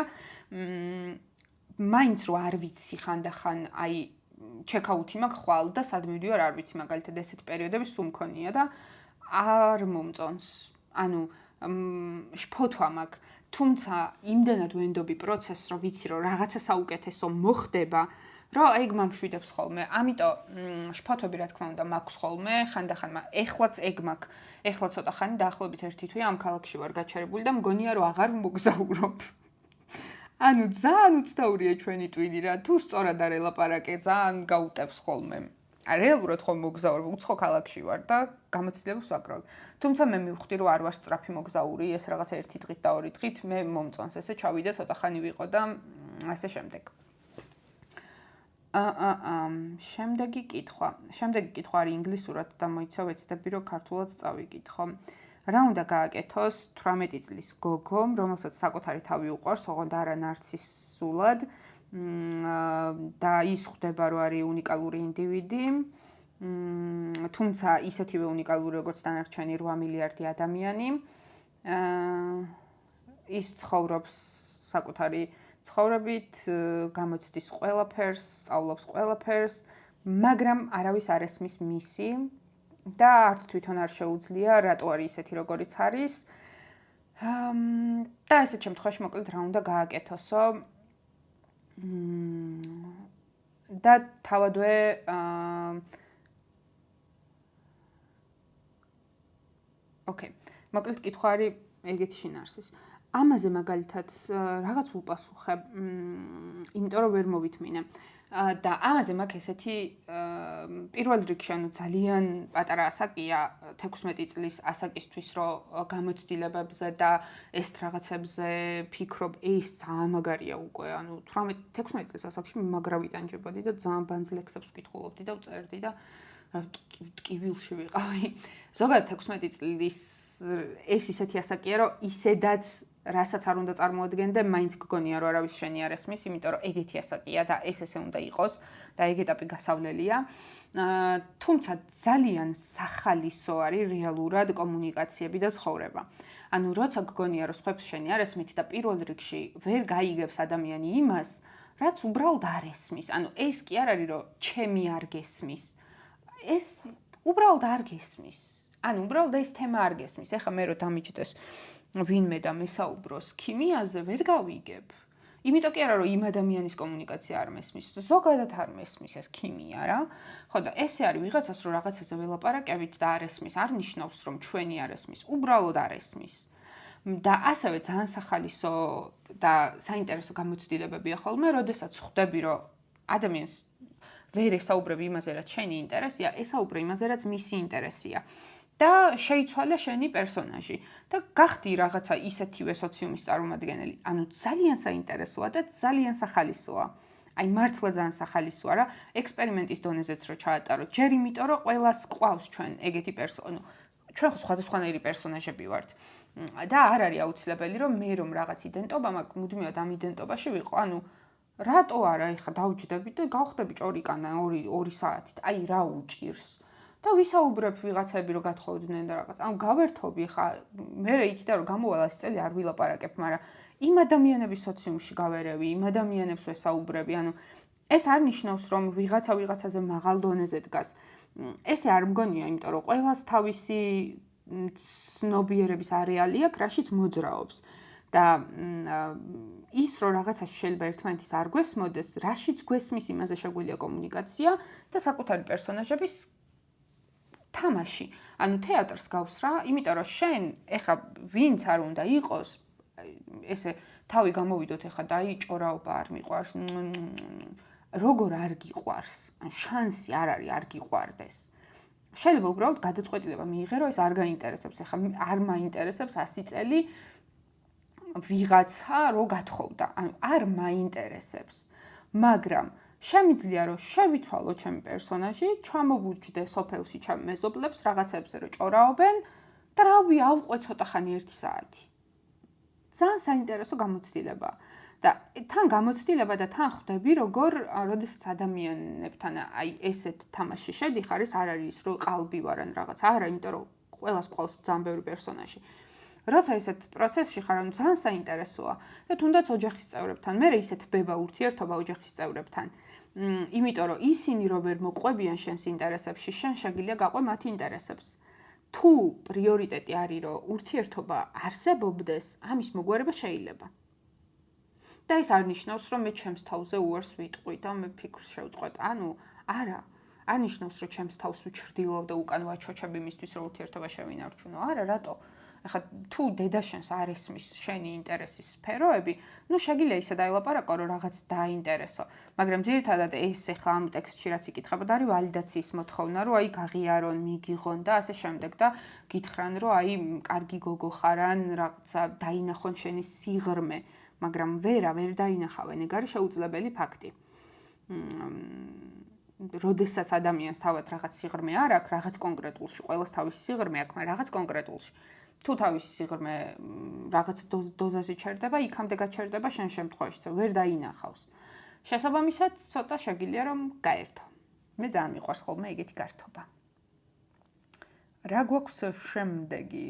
მაინც რო არ ვიცი ხანდახან, აი ჩეკაუთი მაქვს ხვალ და სად მივდივარ არ ვიცი, მაგალითად ესეთ პერიოდები სულ მქონია და არ მომწონს. ანუ შფოთვა მაქვს, თუმცა იმდენად ვენდობი პროცესს, რომ ვიცი რომ რაღაცა საუკეთესო მოხდება, რომ ეგ მომშვიდებს ხოლმე. ამიტომ შფოთვები რა თქმა უნდა მაქვს ხოლმე, ხანდახან ეხლაც ეგ მაქვს. ეხლა ცოტა ხანი დაახლოებით 1 თვეა ამ ქალაქში ვარ გაჩერებული და მგონია რომ აღარ მოგზაურობ. ანუ ძალიან უცნაურია ჩვენი ტვინი რა, თუ სწორად არ ელაპარაკე, ძალიან გაუტევს ხოლმე. რეალურად ხომ მოგზაურობ, უცხო ქალაქში ვარ და გამოცდილებას ვაკრავებ. თუმცა მე მივხვდი რომ არ ვარ სწრაფი მოგზაური, ეს რაღაცა 1 დღით და 2 დღით მე მომწონს ესე ჩავიდე, ცოტა ხანი ვიყო და ასე შემდეგ. შემდეგი კითხვა არის ინგლისურად და მოიცა ვეცდები რომ ქართულად წავიკითხო. რა უნდა გააკეთოს 18 წლის გოგომ, რომელსაც საკუთარი თავი უყვარს, ოღონდ არა ნარცისულად და ის ხვდება რომ არის უნიკალური ინდივიდი, თუმცა ისეთივე უნიკალური როგორც დანარჩენი 8 მილიარდი ადამიანი. ის ცხოვრობს საკუთარი ცხოვრებით, გამოცდის ყველაფერს, სწავლობს ყველაფერს, მაგრამ არავის არ ესმის მისი და არც თვითონ არ შეუძლია, რატო არის ისეთი როგორიც არის. და ესეთ შემთხვევაში მოკლედ რა უნდა გააკეთოსო? და თავადვე ოკეი, მოკლედ კითხვა არის ეგეთი შინაარსის. ამაზე მაგალითად რაღაც უპასუხებ, იმიტომ რომ ვერ მოვითმინე. და ამაზე მაქვს ესეთი პირველ რიგში, ანუ ძალიან პატარა ასაკია, 16 წლის ასაკისთვის, რომ გამოცდილებებზე და ეს რაღაცებზე ფიქრობ, ეს ძალიან მაგარია უკვე, ანუ 16 წლის ასაკში მაგრა ვიტანჯებოდი და ძალიან ბანძ ლექსებს ვკითხულობდი და ვწერდი და ტკივილში ვიყავი. ზოგადად 16 წლის ეს ისეთი ასაკია, რომ ისედაც რასაც არ უნდა წარმოადგენდე, მაინც გგონია რომ არავის შენი არ ესმის, იმიტომ რომ ეგეთი ასაკია და ესე უნდა იყოს და ეგ ეტაპი გასავლელია. თუმცა ძალიან სახალისო არის რეალურად კომუნიკაციები და ცხოვრება. ანუ როცა გგონია რომ სხვებს შენი არ ესმით და პირველ რიგში ვერ გაიგებს ადამიანი იმას, რაც უბრალოდ არ ესმის. ანუ ეს კი არ არის რომ ჩემი არ გესმის. ეს უბრალოდ არ გესმის. ანუ უბრალოდ ეს თემა არ გესმის. ეხლა მე რო დამიჯდეს ვინმე და მესაუბროს ქიმიაზე, ვერ გავიგებ. იმიტომ კი არა რომ იმ ადამიანის კომუნიკაცია არ მესმის, ზოგადად არ მესმის ეს ქიმია რა. ხო და ესე არის ვიღაცას რომ რაღაცაზე ველაპარაკებით და არ ესმის, არ ნიშნავს რომ ჩვენი არ ესმის, უბრალოდ არ ესმის. და ასევე ძალიან სახალისო და საინტერესო გამოცდილებებია ხოლმე, როდესაც ხვდები რომ ადამიანს ვერ ესაუბრებ იმაზე, რაც შენი ინტერესია, ესაუბრე იმაზე, რაც მისი ინტერესია. და შეიცვალე შენი პერსონაჟი და გახდი რაღაცა ისეთივე სოციუმის წარმომადგენელი. ანუ ძალიან საინტერესოა და ძალიან სახალისოა. აი მართლა ძალიან სახალისოა რა, ექსპერიმენტის დონეზეც რო ჩაატაროთ. ჯერ იმიტომ რომ ყველას ყავს ჩვენ ეგეთი პერსონაჟი. ჩვენ ხო სხვადასხვანაირი პერსონაჟები ვართ. და არ არის აუცილებელი რომ მე რომ რაღაც იდენტობა მაქვს, მუდმივად ამ იდენტობაში ვიყო. ანუ რატო არა, ეხა დავჯდები და გავხდები ჭორიკანა 2 საათით. აი რა უჭირს? და ვისაუბრებ ვიღაცები რომ გათხოვდნენ და რაღაც. ანუ გავერთობი ხა მე იქიდან რომ გამოვალ 100 წელი არ ვილაპარაკებ, მაგრამ იმ ადამიანების სოციუმში გავერევი, იმ ადამიანებს ვესაუბრები. ანუ ეს არ ნიშნავს რომ ვიღაცა ვიღაცაზე მაღალ დონეზე დგას. ესე არ მგონია, იმიტომ რომ ყველას თავისი ცნობიერების არეალი აქვს, რაშიც მოძრაობს. და ის რომ რაღაცა შეიძლება ერთმანეთის არ გვესმოდეს, რაშიც გვესმის იმაზე შეგვიძლია კომუნიკაცია და საკუთარი პერსონაჟების თამაში. ანუ თეატრს გავს რა, იმიტომ რომ შენ ეხა ვინც არ უნდა იყოს, ესე თავი გამოვიდოთ ეხა დაიჭორაობა არ მიყვარს, როგორ არ გიყვარს, ან შანსი არ არის არ გიყვარდეს. შეიძლება უბრალოდ გადაწყვეტილება მიიღე, რომ ეს არ გაინტერესებს, ეხა არ მაინტერესებს 100 წელი ვიღაცა რო გათხოვდა, ანუ არ მაინტერესებს. მაგრამ შემიძლია რომ შევიცვალო ჩემი პერსონაჟი, ჩამოვუჯდე სოფელში ჩემ მეზობლებს, რაღაცებზე რომ ჭორაობენ და რავი, ავყვე ცოტა ხანი 1 საათი. ძალიან საინტერესო გამოცდილება. და თან გამოცდილება და თან ხვდები, როგორ როდესაც ადამიანებთან აი ესეთ თამაში შედიხარ, ეს არ არის რომ ყალბი ვარ ან რაღაც, არა, იმიტომ რომ ყველას ყავს ძალიან ბევრი პერსონაჟი. როცა ესეთ პროცესში ხარ, ანუ ძალიან საინტერესოა და თუნდაც ოჯახის წევრებთან, მე ისეთ ბება ურთიერთობა ოჯახის წევრებთან. იმიტომ რომ ისინი რო ვერ მოყვებიან შენს ინტერესებში, შენ შეგიძლია გაყვე მათ ინტერესებს. თუ პრიორიტეტი არის რომ ურთიერთობა არსებობდეს, ამის მოგვარება შეიძლება. და ეს არ ნიშნავს რომ მე ჩემს თავზე უარს ვიტყვი და მე ფიქრს შევწყვეტ. ანუ არა, არ ნიშნავს რომ ჩემს თავს ვუჩრდილობ და უკან ვაჩოჩებ იმისთვის რომ ურთიერთობა შევინარჩუნო. არა, რატო? ეხლა თუ დედაშენს არ ესმის შენი ინტერესის სფეროები, ნუ შეგიძლია ისე დაილაპარაკო რომ რაღაც დაინტერესო. მაგრამ ძირითადად ეს ეხლა ამ ტექსტში რაც იკითხებოდა არის ვალიდაციის მოთხოვნა, რომ აი გაღიარონ, მიგიღონ და ასე შემდეგ და გითხრან რომ აი კარგი გოგო ხარ ან რაღაცა დაინახონ შენი სიღრმე, მაგრამ ვერ დაინახავენ, ეგ არის შეუძლებელი ფაქტი. როდესაც ადამიანს თავად რაღაც სიღრმე არ აქვს, რაღაც კონკრეტულში, ყველას თავისი სიღრმე აქვს, მაგრამ რაღაც კონკრეტულში. თუ თავისი სიღრმე რაღაც დოზაზე ჩერდება, იქამდე გაჩერდება შენ შემთხვევაშიც ვერ დაინახავს. შესაბამისად, ცოტა შეგიძლია რომ გაერთო. მე ძალიან მიყვარს ხოლმე ეგეთი გართობა. რა გვაქვს შემდეგი?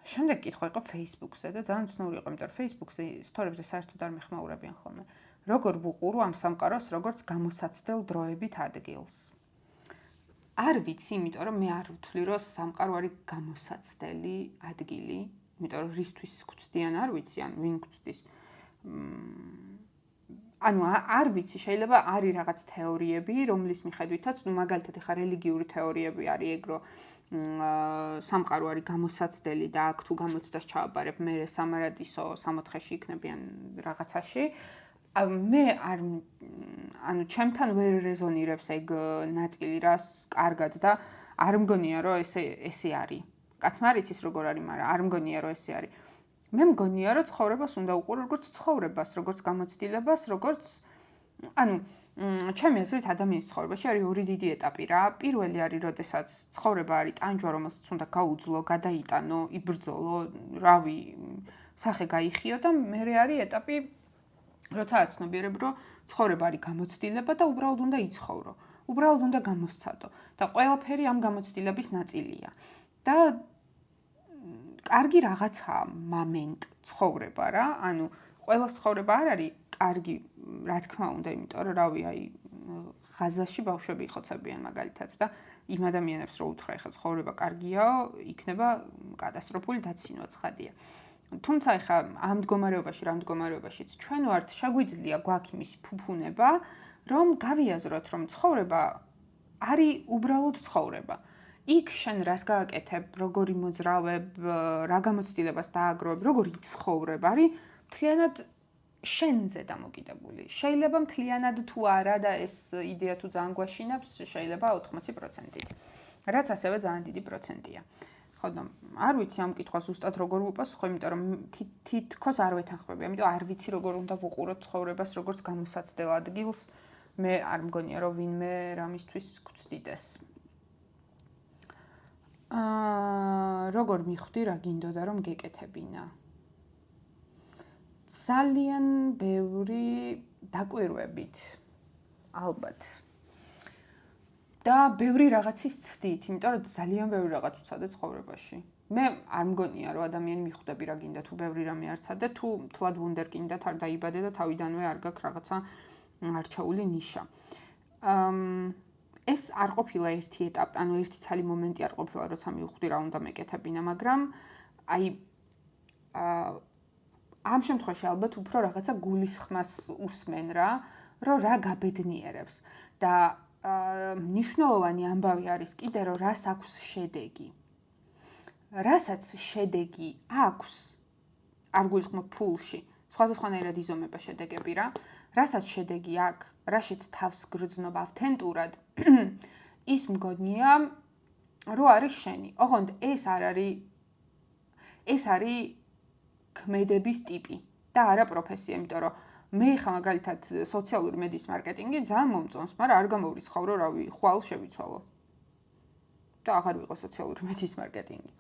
შემდეგ კითხვა იყო Facebook-ზე და ძალიან ცნობილი იყო, იმიტომ რომ Facebook-ზე სტორიებზე საერთოდ არ მეხმაურებიან ხოლმე. როგორ ვუყურო ამ სამყაროს, როგორც გამოსაცდელ დროებით ადგილს. არ ვიცი, იმიტომ რომ მე არ ვთვლი, რომ სამყარო არის გამოსაცდელი ადგილი, იმიტომ რომ რისთვის გვწდიან არ ვიცი, ან ვინ გვწდის. ანუ არ ვიცი, შეიძლება არის რაღაც თეორიები, რომლის მიხედვითაც, ნუ მაგალითად ეხა რელიგიური თეორიები არის ეგ, რომ სამყარო არის გამოსაცდელი და აქ თუ გამოცდას ჩააბარებ, მე სამარადისო სამოთხეში იქნებიან რაღაცაში. მე არ ანუ ჩემთან ვერ რეზონირებს ეგ ნაწილი რას კარგად და არ მგონია რომ ესე არის. კაცმა არ იცის როგორ არის, მაგრამ არ მგონია რომ ესე არის. მე მგონია რომ ცხოვრებას უნდა უყურო როგორც ცხოვრებას, როგორც გამოცდილებას, როგორც ანუ ჩემი აზრით ადამიანის ცხოვრებაში არის ორი დიდი ეტაპი რა. პირველი არის, როდესაც ცხოვრება არის ტანჯვა, რომელსაც უნდა გაუძლო, გადაიტანო, იბრძოლო, რავი, სახე გაიხიო და მეორე არის ეტაპი, როცა აცნობიერებ, რომ ცხოვრება არის გამოცდილება და უბრალოდ უნდა იცხოვრო. უბრალოდ უნდა გამოსცადო და ყველაფერი ამ გამოცდილების ნაწილია. და კარგი რაღაცაა მომენტ ცხოვრება რა. ანუ ყველა ცხოვრება არ არის კარგი, რა თქმა უნდა, იმიტომ რომ რავი, აი ღაზაში ბავშვები იხოცებიან მაგალითად და იმ ადამიანებს რო უთხრა, ეხლა ცხოვრება კარგიაო, იქნება კატასტროფული დაცინვა ცხადია. თუმცა ეხლა ამ მდგომარეობაშიც ჩვენ ვართ, შეგვიძლია გვაქვს იმის ფუფუნება, რომ გავიაზროთ, რომ ცხოვრება არის უბრალოდ ცხოვრება. იქ შენ რას გააკეთებ, როგორი მოძრავებ, რა გამოცდილებას დააგროვებ, როგორი ცხოვრებ, არის მთლიანად შენზე დამოკიდებული. შეიძლება მთლიანად თუ არა და ეს იდეა თუ ძალიან გვაშინებს, შეიძლება 80%-ით. რაც ასევე ძალიან დიდი პროცენტია. ხო და არ ვიცი ამ კითხვას ზუსტად როგორ ვუპასუხო, იმიტომ რომ თითქოს არ ვეთანხმები, ამიტომ არ ვიცი როგორ უნდა ვუყუროთ ცხოვრებას, როგორც გამოსაცდელ ადგილს. მე არ მგონია რომ ვინმე რამისთვის გვცდიდეს. როგორ მიხვდი რა გინდოდა რომ გეკეთებინა? ძალიან ბევრი დაკვირვებით, ალბათ. და ბევრი რაღაცის ცდით, იმიტომ რომ ძალიან ბევრი რაღაც ვცადე ცხოვრებაში. მე არ მგონია რომ ადამიანი მიხვდები რა გინდა თუ ბევრი რამე არ ცადე, თუ თლად ვუნდერკინდად არ დაიბადე და თავიდანვე არ გაქვს რაღაცა არჩეული ნიშა. ეს არ ყოფილა ერთი ეტაპი, ანუ ერთი ცალი მომენტი არ ყოფილა, როცა მივხვდი რა უნდა მეკეთებინა, მაგრამ აი ამ შემთხვევაში ალბათ უფრო რაღაცა გულისხმას უსმენ რა, რომ რა გაბედნიერებს და მნიშვნელოვანი ამბავი არის კიდე, რომ რას აქვს შედეგი. რასაც შედეგი აქვს, არ გულისხმობ ფულში, სხვადასხვანაირად იზომება შედეგები რა, რასაც შედეგი აქვს, რაშიც თავს გრძნობ ავთენტურად, ის მგონია, რომ არის შენი. ოღონდ ეს არის ქმედების ტიპი და არა პროფესია, იმიტომ რომ მე ხა მაგალითად სოციალური მედიის მარკეტინგი ძალიან მომწონს, მაგრამ არ გამოვრიცხავრო, რავი, ხვალ შევიცვალო. და აღარ ვიყო სოციალური მედიის მარკეტინგი.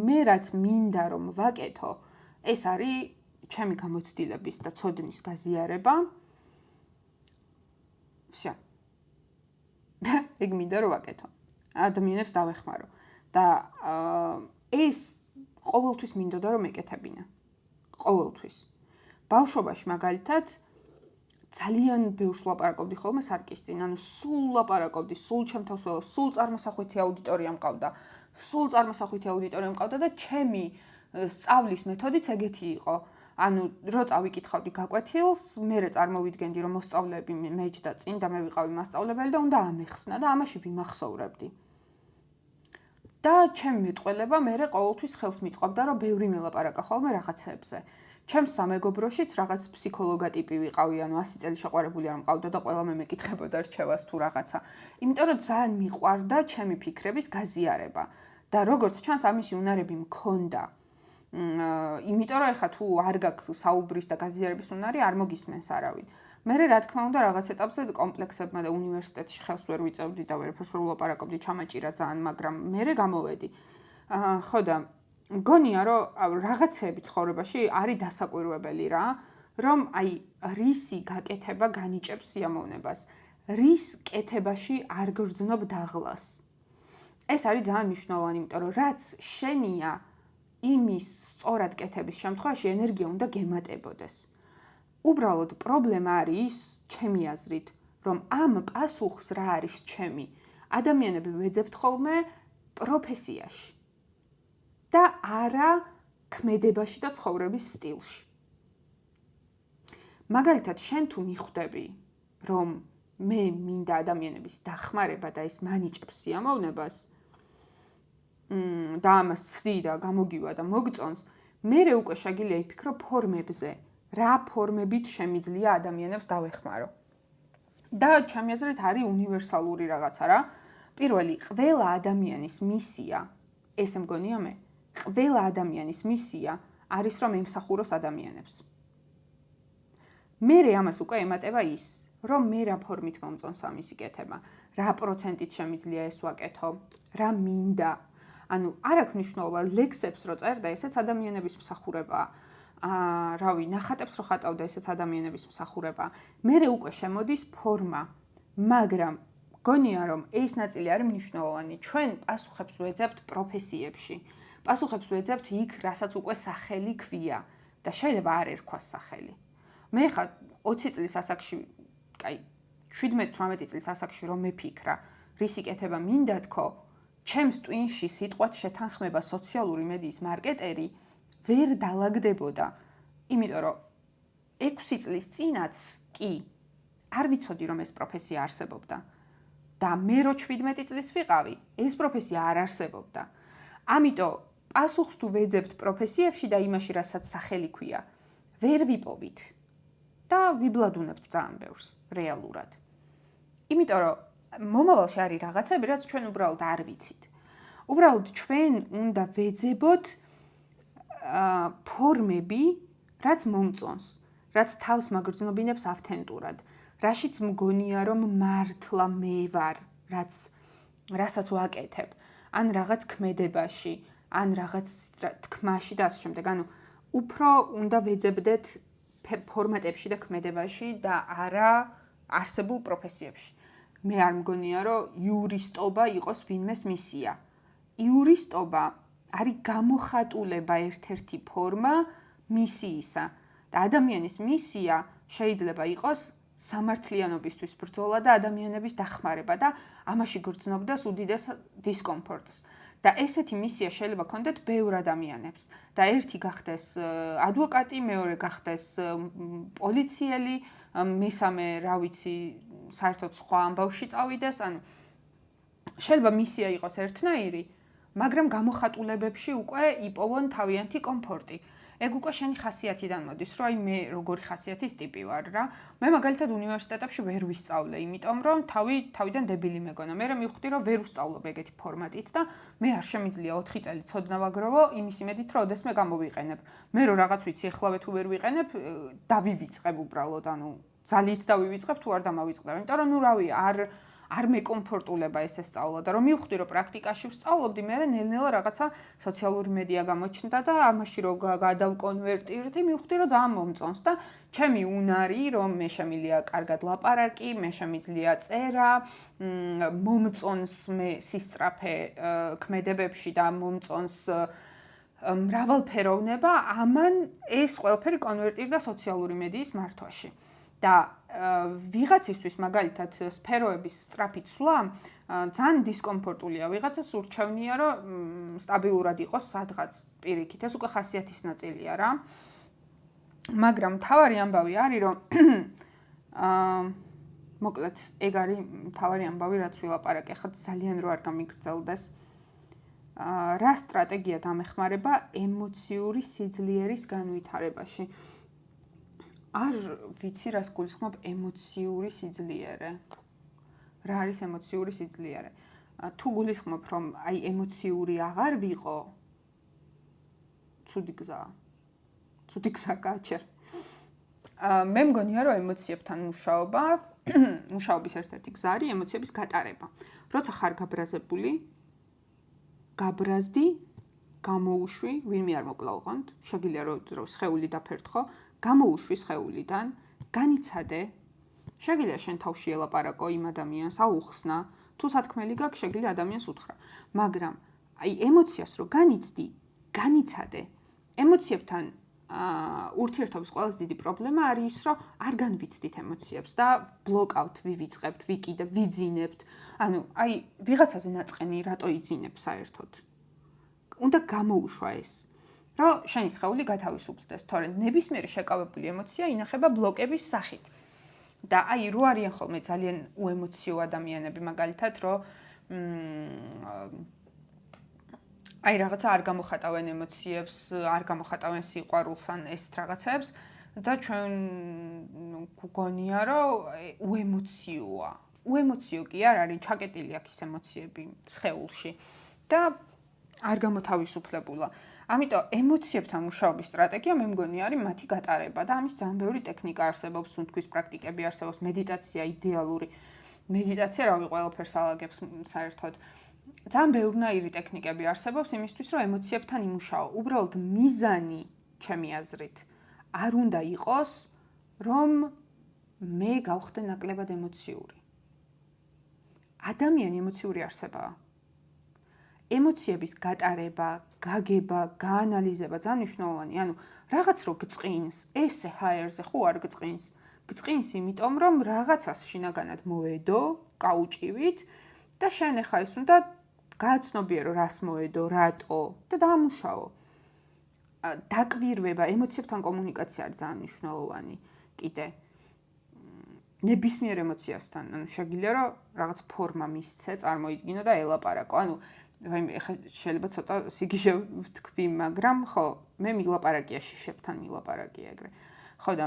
მე რაც მინდა რომ ვაკეთო, ეს არის ჩემი გამოცდილების და ცოდნის გაზიარება. ვსა. ეგ მინდა რომ ვაკეთო. ადამიანებს დავეხმარო. და ეს ყოველთვის მინდოდა რომ ეკეთებინა. ყოველთვის. ბავშვობაში მაგალითად ძალიან ბევრს ლაპარაკობდი ხოლმე სარკის წინ, ანუ სულ ლაპარაკობდი, სულ ჩემთავს ველოს, სულ წარმოსახვითი აუდიტორია მყავდა. და ჩემი სწავლის მეთოდიც ეგეთი იყო. ანუ რო წავიკითხავდი გაკვეთილს, მერე წარმოვიდგენდი რომ მოსწავლეები მეჯდა წინ და მე ვიყავი მასწავლებელი და უნდა ამეხსნა და ამაში ვიმახსოვრებდი. და ჩემი მეტყველება მერე ყოველთვის ხელს მიწყობდა, რომ ბევრი მელაპარაკა ხოლმე რაღაცებზე. ჩემს სამეგობროშიც რაღაც ფსიქოლოგა ტიპი ვიყავი, ანუ 100 წელი შეყვარებული არ მყავდა და ყველა მე მეკითხებოდა რჩევას თუ რაღაცა. იმიტომ რომ ძალიან მიყვარდა ჩემი ფიქრების გაზიარება. და როგორც ჩანს, ამისი უნარები მქონდა. იმიტომ რომ ეხა თუ არ გაქვს საუბრის და გაზიარების უნარი, არ მოგისმენს არავინ. მე რა თქმა უნდა რაღაც ეტაპზე კომპლექსებმა და უნივერსიტეტში ხელს ვერ ვიწევდი და ვერაფერს ვერ ვლაპარაკობდი, ჩამაჭირა ძალიან, მაგრამ მე გამოვედი. ხო და მგონია რომ რაღაცები ცხოვრებაში არის დასაკვირვებელი რა, რომ აი რისი გაკეთება განიჭებს სიამოვნებას. რის კეთებაში არ გრძნობ დაღლას. ეს არის ძალიან მნიშვნელოვანი, იმიტომ რომ რაც შენია, იმის სწორად კეთების შემთხვევაში ენერგია უნდა გემატებოდეს. უბრალოდ პრობლემა არის ის, ჩემი აზრით, რომ ამ პასუხს რა არის ჩემი, ადამიანები ვეძებთ ხოლმე პროფესიაში და არა ქმედებაში და ცხოვრების სტილში. მაგალითად, შენ თუ მიხვდები, რომ მე მინდა ადამიანების დახმარება და ეს მანიჭებს სიამოვნებას, და ამას ცდი და გამოგივა და მოგწონს, მერე უკვე შეგიძლია იფიქრო ფორმებზე, რა ფორმებით შემიძლია ადამიანებს დავეხმარო. და ჩემი აზრით არის უნივერსალური რაღაცა რა. პირველი, ყველა ადამიანის მისია, ესე მგონია მე, ყველა ადამიანის მისია არის რომ ემსახუროს ადამიანებს. მერე ამას უკვე ემატება ის, რომ მე რა ფორმით მომწონს ამის გიკეთება, რა პროცენტით შემიძლია ეს ვაკეთო, რა მინდა. ანუ არ აქვს მნიშვნელობა ლექსებს რო წერდა, ესეც ადამიანების მსახურებაა. რავი, ნახატებს რო ხატავდა, ესეც ადამიანების მსახურებაა. მერე უკვე შემოდის ფორმა, მაგრამ გონია რომ ეს ნაწილი არის მნიშვნელოვანი. ჩვენ პასუხებს ვეძებთ პროფესიებში. პასუხებს ვეძებთ იქ, რასაც უკვე სახელი ქვია და შეიძლება არ ერქვას სახელი. მე ხა 20 წლის ასაკში, კაი, 17-18 წლის ასაკში რომ მეფიქრა, რისი კეთება მინდა თქო, ჩემს ტვინში სიტყვათ შეთანხმება სოციალური მედიის მარკეტერი ვერ დალაგდებოდა. იმიტომ რომ 6 წლის წინაც კი არ ვიცოდი რომ ეს პროფესია არსებობდა. და მე რო 17 წლის ვიყავი, ეს პროფესია არ არსებობდა. ამიტომ პასუხს თუ ვეძებთ პროფესიებში და იმაში, რასაც სახელი ქვია, ვერ ვიპოვით და ვიბლადუნებთ ძალიან ბევრს რეალურად. იმიტომ რომ მომავალში არის რაღაცები, რაც ჩვენ უბრალოდ არ ვიცით. უბრალოდ ჩვენ უნდა ვეძებოთ ფორმები, რაც მომწონს, რაც თავს მაგრძნობინებს ავთენტურად, რაშიც მგონია რომ მართლა მე ვარ, რასაც ვაკეთებ, ან რაღაც ქმედებაში, ან რაღაც თქმაში და ასე შემდეგ. ანუ უფრო უნდა ვეძებდეთ ფორმატებში და ქმედებაში და არა არსებულ პროფესიებში. მე არ მგონია რომ იურისტობა იყოს ვინმეს მისია. იურისტობა არის გამოხატულება ერთ-ერთი ფორმა მისიისა და ადამიანის მისია შეიძლება იყოს სამართლიანობისთვის ბრძოლა და ადამიანების დახმარება და ამაში გრძნობდეს უდიდეს დისკომფორტს. და ესეთი მისია შეიძლება ქონდეთ ბევრ ადამიანებს და ერთი გახდეს ადვოკატი, მეორე გახდეს პოლიციელი, მესამე რა ვიცი, საერთოდ სხვა ამბავში წავიდეს, ანუ შეიძლება მისია იყოს ერთნაირი, მაგრამ გამოხატულებებში უკვე იპოვონ თავიანთი კომფორტი. ეგ უკვე შენი ხასიათიდან მოდის, რომ აი მე როგორი ხასიათის ტიპი ვარ რა. მე მაგალითად უნივერსიტეტებში ვერ ვისწავლე, იმიტომ რომ თავიდან დებილი მეგონა. მე მივხვდი რომ ვერ ვსწავლობ ეგეთი ფორმატით და მე არ შემიძლია 4 წელი ცოდნა ვაგროვო იმის იმედით, რომ ოდესმე გამოვიყენებ. მე რო რაღაც ვიცი, ეხლავე თუ ვერ ვიყენებ, დავივიწყებ უბრალოდ, ანუ ძალით დავივიწყებ თუ არ დამავიწყდებ. იმიტომ რომ ნუ რავი, არ მეკომფორტულება ესე სწავლა და რომ მივხვდი რომ პრაქტიკაში ვსწავლობდი, მე ნელ-ნელა რაღაცა სოციალური მედია გამოჩნდა და ამაში რომ გადავკონვერტირდი, მივხვდი რომ ძალიან მომწონს და ჩემი უნარი რომ მე შემიძლია კარგად ლაპარაკი, მე შემიძლია წერა, მომწონს მე სისწრაფე ქმედებებში და მომწონს მრავალფეროვნება, ამან ეს ყველაფერი კონვერტირდა სოციალური მედიის მართვაში. და ვიღაცისთვის მაგალითად სფეროების სწრაფი ცვლა ძალიან დისკომფორტულია. ვიღაცას ურჩევნია რომ სტაბილურად იყოს სადღაც პირიქით. ეს უკვე ხასიათის ნაწილია რა. მაგრამ მთავარი ამბავი არის რომ მოკლედ ეგ არის მთავარი ამბავი რაც ვილაპარაკე. ხა ძალიან რო არ გამიგრძელდეს. რა სტრატეგია დამეხმარება ემოციური სიძლიერის განვითარებაში? არ ვიცი რას გულისხმობ ემოციური სიძლიერე. რა არის ემოციური სიძლიერე? თუ გულისხმობ რომ აი ემოციური აღარ ვიყო, ცუდი გზა გაჩერ. მე მგონია რომ ემოციებთან მუშაობის ერთ-ერთი გზა არის ემოციების გატარება. როცა ხარ გაბრაზებული, გაბრაზდი, გამოუშვი, ვინმე არ მოკლა ოღონდ, შეგიძლია რომ სხეული დაფერთხო, გამოუშვი სხეულიდან, განიცადე, შეგიძლია შენ თავში ელაპარაკო იმ ადამიანს, აუხსნა, თუ სათქმელი გაქვს, შეგიძლია ადამიანს უთხრა. მაგრამ აი ემოციას რო განიცდი, განიცადე. ემოციებთან ურთიერთობის ყველაზე დიდი პრობლემა არის ის, რომ არ განვიცდით ემოციებს და ბლოკავთ, ვივიწყებთ, ვიკიდებ, ვიძინებთ. ანუ აი ვიღაცაზე ნაწყენი რატო იძინებ საერთოდ? უნდა გამოუშვა ეს. რომ შენი სხეული გათავისუფლდეს, თორემ ნებისმიერი შეკავებული ემოცია ინახება ბლოკების სახით. და აი რო არიან ხოლმე ძალიან უემოციო ადამიანები, მაგალითად, რომ აი რაღაცა არ გამოხატავენ ემოციებს, არ გამოხატავენ სიყვარულს ან ესეთ რაღაცებს და ჩვენ გგონია რომ უემოციოა. უემოციო კი არ არის, ჩაკეტილი აქვს ემოციები სხეულში და არ გამოთავისუფლებულა. ამიტომ ემოციებთან მუშაობის სტრატეგია მე მგონი არის მათი გატარება და ამის ძალიან ბევრი ტექნიკა არსებობს, სუნთქვის პრაქტიკები არსებობს, მედიტაცია იდეალური. მედიტაცია რავი ყველაფერს ალაგებს საერთოდ. ძალიან ბევრნაირი ტექნიკები არსებობს იმისთვის, რომ ემოციებთან იმუშაო. უბრალოდ მიზანი, ჩემი აზრით, არ უნდა იყოს, რომ მე გავხდე ნაკლებად ემოციური. ადამიანი ემოციური არსებაა. ემოციების გატარება, გაგება, გაანალიზება ძალიან მნიშვნელოვანია. ანუ რაღაც რო გწყინს, ესე ჰაერზე ხო არ გწყინს. გწყინს იმიტომ, რომ რაღაცას შინაგანად მოედო, კაუჭივით და შენ ახლა ეს უნდა გააცნობიერო, რას მოედო, რატო და დაამუშაო. დაკვირვება, ემოციებთან კომუნიკაცია არის ძალიან მნიშვნელოვანი. კიდე ნებისმიერ ემოციასთან, ანუ შეგიძლია რომ რაღაც ფორმა მისცე, წარმოიდგინო და ელაპარაკო. ანუ ეხლა შეიძლება ცოტა სიგიჟე ვთქვი, მაგრამ ხო, მე მილაპარაკია შიშებთან მილაპარაკია ეგრე. ხო და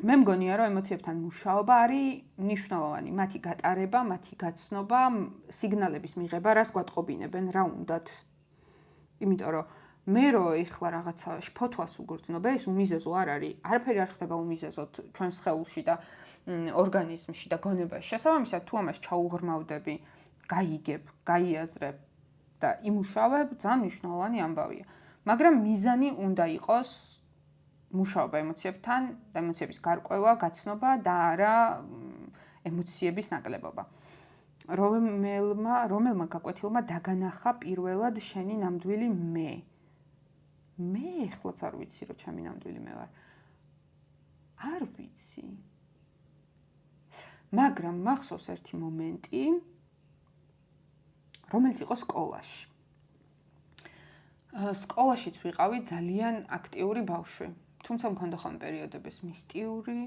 მე მგონია რომ ემოციებთან მუშაობა არის მნიშვნელოვანი, მათი გატარება, მათი გაცნობა, სიგნალების მიღება, რას გვატყობინებენ, რა უნდათ. იმიტომ რომ მე რო ეხლა რაღაცა შფოთვას უგრძნობ, ეს უმიზეზო არ არის, არაფერი არ ხდება უმიზეზოდ ჩვენს სხეულში და ორგანიზმში და გონებაში. შესაბამისად, თუ ამას ჩაუღრმავდები, გაიგებ, გაიაზრებ და იმუშავებ, ძალიან მნიშვნელოვანი ამბავია. მაგრამ მიზანი უნდა იყოს მუშაობა ემოციებთან, ემოციების გარკვევა, გაცნობა და არა ემოციების ნაკლებობა. რომელმა გაკვეთილმა დაგანახა პირველად შენი ნამდვილი მე. მე ეხლაც არ ვიცი, რომ ჩემი ნამდვილი მე ვარ. არ ვიცი. მაგრამ მახსოვს ერთი მომენტი, რომელიც იყო სკოლაში. სკოლაშიც ვიყავი ძალიან აქტიური ბავშვი. თუმცა მქონდა ხოლმე პერიოდების მისტიური,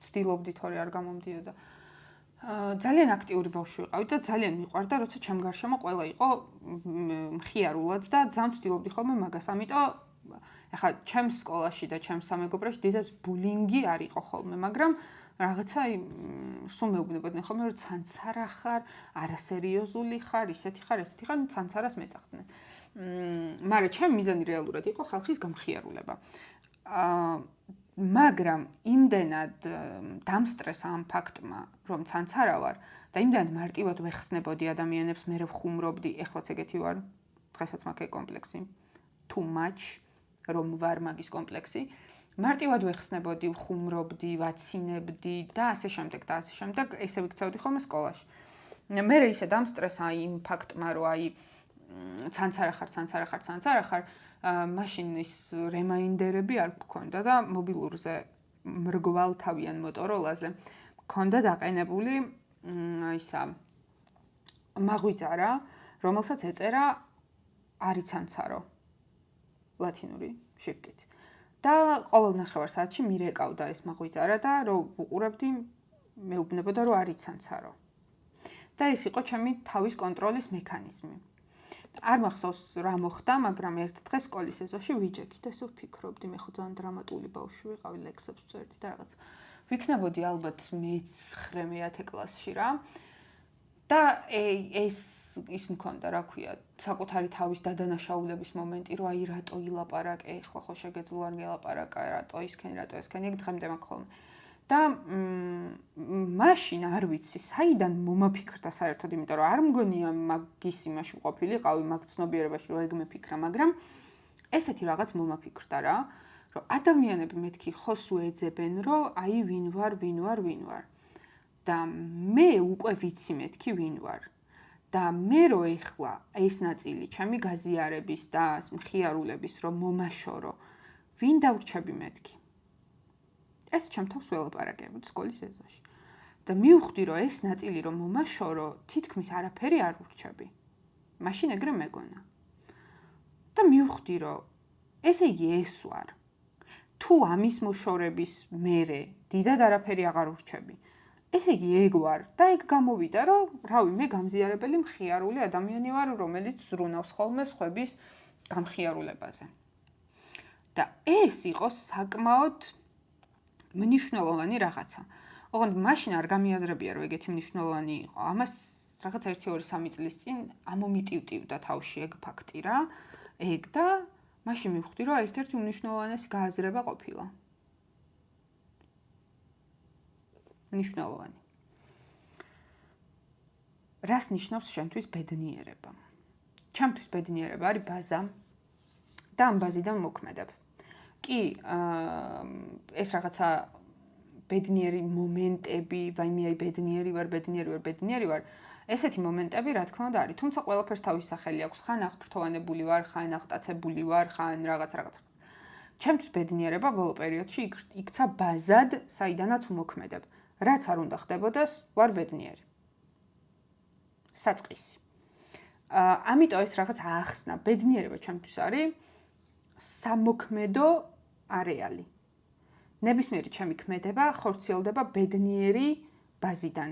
ცდილობდი თორე არ გამომდიოდა. ძალიან აქტიური ბავშვი ვიყავი და ძალიან მიყვარდა, როცა ჩემ გარშემო ყველა იყო მხიარულად და ძალიან ცდილობდი ხოლმე მაგას. ამიტომ ახლა ჩემს სკოლაში და ჩემს სამეგობროში დიდად ბულინგი არ იყო ხოლმე, მაგრამ რაღაცა სულ მეუბნებოდნენ ხოლმე, რომ ცანცარა ხარ, არასერიოზული ხარ, ისეთი ხარ, ცანცარას მეწახდნენ. მაგრამ ჩემი მიზანი რეალურად იყო ხალხის გამხიარულება. მაგრამ იმდენად დამსტრესა ამ ფაქტმა, რომ ცანცარა ვარ და იმდენად მარტივად ვეხსნებოდი ადამიანებს, მე ვხუმრობდი, ეხლაც ეგეთი ვარ, დღესაც მაქვს ეგ კომპლექსი, too much, რომ ვარ მაგის კომპლექსი. მარტივად ვეხსნებოდი, ვხუმრობდი, ვაცინებდი და ასე შემდეგ და ასე შემდეგ, ესე ვიქცეოდი ხოლმე სკოლაში. მე ისე დამსტრესა იმ ფაქტმა, რომ აი ცანცარა ხარ, მაშინ ის რემაინდერები არ მქონდა და მობილურზე მრგვალთავიან მოტოროლაზე მქონდა დაყენებული ისა მაღვიძარა, რომელსაც ეწერა არი ცანცარო ლათინური შრიფტით. და ყოველ ნახევარ-საათში მირეკავდა ეს მაღვიძარა და რომ ვუყურებდი, მეუბნებოდა რომ არი ცანცარო. და ეს იყო ჩემი თავის კონტროლის მექანიზმი. არ მახსოვს რა მოხდა, მაგრამ ერთ დღეს სკოლის ეზოში ვიჯექით, ესე ვფიქრობდი, მე ხო ძალიან დრამატული ბავშვი ვიყავი, ლექსებს ვწერდი და რაღაც. ვიქნებოდი ალბათ მე-9-10 კლასში რა. და ის მქონდა, რა ქვია, საკუთარი თავის დადანაშაულების მომენტი, რომ აი რატო ილაპარაკე, ეხლა ხო შეგეძლო არ გელაპარაკა, რატო ისქენი, ეგ დღემდე მაქვს ხოლმე. და მაშინ არ ვიცი, საიდან მომაფიქრდა საერთოდ, იმიტომ რომ არ მგონია მაგის იმაში ვყოფილიყავი, მაგ ცნობიერებაში რომ ეგ მეფიქრა, მაგრამ ესეთი რაღაც მომაფიქრდა რა, რომ ადამიანები მეთქი ხოს უეძებენ, რომ აი ვინ ვარ. და მე უკვე ვიცი მეთქი ვინ ვარ. და მე რო ეხლა ეს ნაწილი ჩემი გაზიარების და მხიარულების რომ მომაშორო, ვინ დავრჩები მეთქი? ეს ჩემ თავს ველაპარაკებოდი სკოლის ეზოში. და მივხვდი რომ ეს ნაწილი რომ მომაშორო, თითქმის არაფერი არ ვრჩები. მაშინ ეგრე მეგონა. და მივხვდი რომ ესე იგი ეს ვარ. თუ ამის მოშორების მერე დიდად არაფერი აღარ ვრჩები. ესე იგი ეგ ვარ და ეგ გამოვიდა რომ რავი მე გამზიარებელი მხიარული ადამიანი ვარ, რომელიც ზრუნავს ხოლმე სხვების გამხიარულებაზე. და ეს იყო საკმაოდ მნიშვნელოვანი რაღაცა. ოღონდ მაშინ არ გამიაზრებია რომ ეგეთი მნიშვნელოვანი იყო. ამას რაღაც 1-2-3 წლის წინ ამომიტივტივდა თავში ეგ ფაქტი რა. ეგ და მაშინ მივხვდი, რომ ერთ-ერთი უნიშნულოვანესი გააზრება ყოფილა. მნიშვნელოვანი. რას ნიშნავს შენთვის ბედნიერება? ჩემთვის ბედნიერება არის ბაზა და ამ ბაზიდან მოქმედებ. კი, ეს რაღაცა ბედნიერი მომენტები, ვაიმე აი ბედნიერი ვარ, ესეთი მომენტები რა თქმა უნდა არის, თუმცა ყველაფერს თავის სახელი აქვს, ხან აღფრთოვანებული ვარ, ხან აღტაცებული ვარ, ხან რაღაც. ჩემთვის ბედნიერება ბოლო პერიოდში იქცა ბაზად, საიდანაც მოქმედებ. რაც არ უნდა ხდებოდეს, ვარ ბედნიერი. საწყისი. ამიტომ ეს რაღაც ახსნა, ბედნიერება ჩემთვის არის სამოქმედო არეალი. ნებისმიერი ჩემი ქმედება ხორციელდება ბედნიერი ბაზიდან.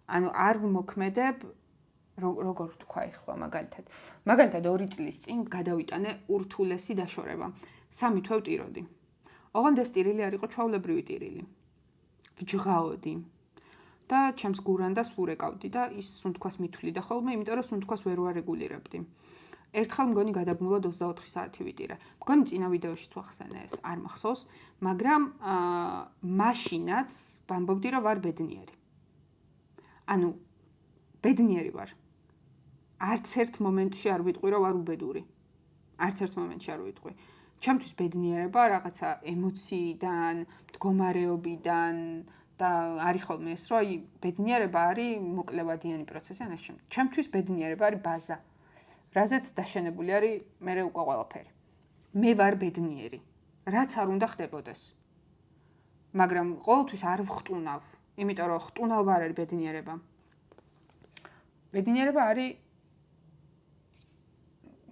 ანუ არ მოქმედებ, როგორ ვთქვა ახლა მაგალითად. მაგალითად 2 წლის წინ გადავიტანე ურთულესი დაშორება. 3 თვე ვტიროდი. ოღონდ ეს ტირილი არ იყო ჩვეულებრივი ტირილი. ვჯღაოდი და ჩემს გურანდას ვურეკავდი და ის სუნთქვას მithვლიდა ხოლმე, იმიტომ რომ სუნთქვას ვერ ვარეგულირებდი. ერთხელ მგონი გადაბმულად 24 საათი ვიტირე. მგონი წინა ვიდეოშიც ვახსენე ეს, არ მახსოვს, მაგრამ მაშინაც ვამბობდი რომ ვარ ბედნიერი. ანუ ბედნიერი ვარ. არც ერთ მომენტში არ ვიტყვი რომ ვარ უბედური. არც ერთ მომენტში არ ვიტყვი. ჩემთვის ბედნიერება რაღაცა ემოციიდან, მდგომარეობიდან და არის ხოლმე ეს, რომ ბედნიერება არის მოკლევადიანი პროცესი, ან ასე. ჩემთვის ბედნიერება არის ბაზა, რაზეც დაშენებული არის მერე უკვე ყველაფერი. მე ვარ ბედნიერი, რაც არ უნდა ხდებოდეს. მაგრამ ყოველთვის არ ვხტუნავ, იმიტომ რომ ხტუნავ არ არის ბედნიერება. ბედნიერება არის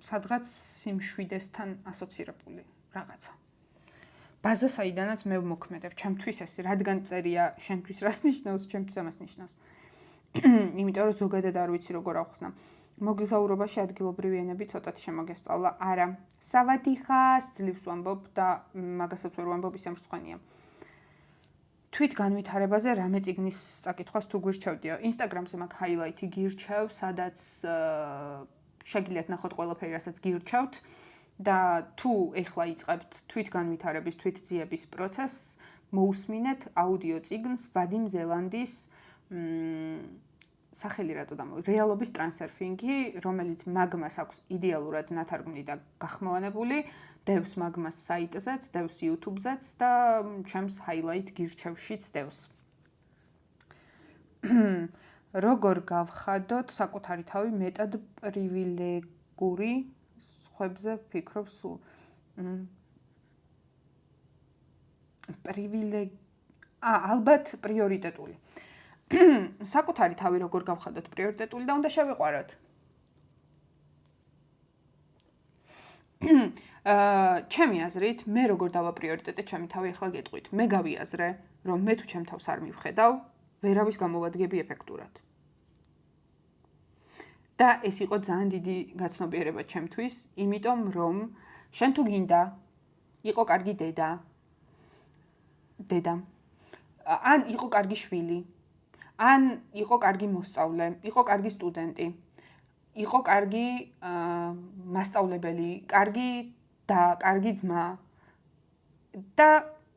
სადღაც სიმშვიდესთან ასოცირებული რაღაცა. ბაზა საიდანაც მე ვმოქმედებ, ჩემთვის ეს რადგან წერია შენთვის რას ნიშნავს, ჩემთვის ამას ნიშნავს. იმიტომ რომ ზოგადად არ ვიცი როგორ ავხსნა. მოგზაურობაში ადგილობრივი ენები ცოტათი შემოგესწავლა. არა, სავადიხას ძლივს ვამბობ და მაგასაც ვერ ვამბობ, ის ამშვენია. თვით განვითარებაზე რამე წიგნის წაკითხვას თუ გვირჩევდიო. ინსტაგრამზე მაგ ჰაილაითი გირჩევ, სადაც შეგიძლიათ ნახოთ ყველაფერი, რასაც გირჩევთ და თუ ეხლა იწყებთ თვით განვითარების, თვით ძიების პროცესს, მოусმინეთ აუდიო წიგნს ვადიმ ზელანდის სახელი რატო დამო რეალობის ტრანსერფინგი, რომელიც მაგმას აქვს იდეალურად ნათარგმნი და გახმოვანებული, დევს მაგმას საიტზეც, დევს YouTube-ზეც და ჩემს highlight გირჩევშიც დევს. როგორ გავხადოთ საკუთარი თავი მეტად პრივილეგური, სხვებზე ვფიქრობ სულ. ალბათ პრიორიტეტული. საკუთარი თავი როგორ გავხადოთ პრიორიტეტული და უნდა შევიყვაროთ. ჩემი აზრით, მე როგორ დავა პრიორიტეტე ჩემი თავი ახლა გეტყვით. მე გავიაზრე, რომ მე თუ ჩემ თავს არ მივხედავ, ვერავის გამოვადგები ეფექტურად. და ეს იყო ძალიან დიდი გაცნობიერება ჩემთვის, იმიტომ რომ შენ თუ გინდა იყო კარგი დედა, ან იყო კარგი შვილი, ან იყო კარგი მოსწავლე, იყო კარგი სტუდენტი, იყო კარგი მასწავლებელი, კარგი და კარგი ძმა და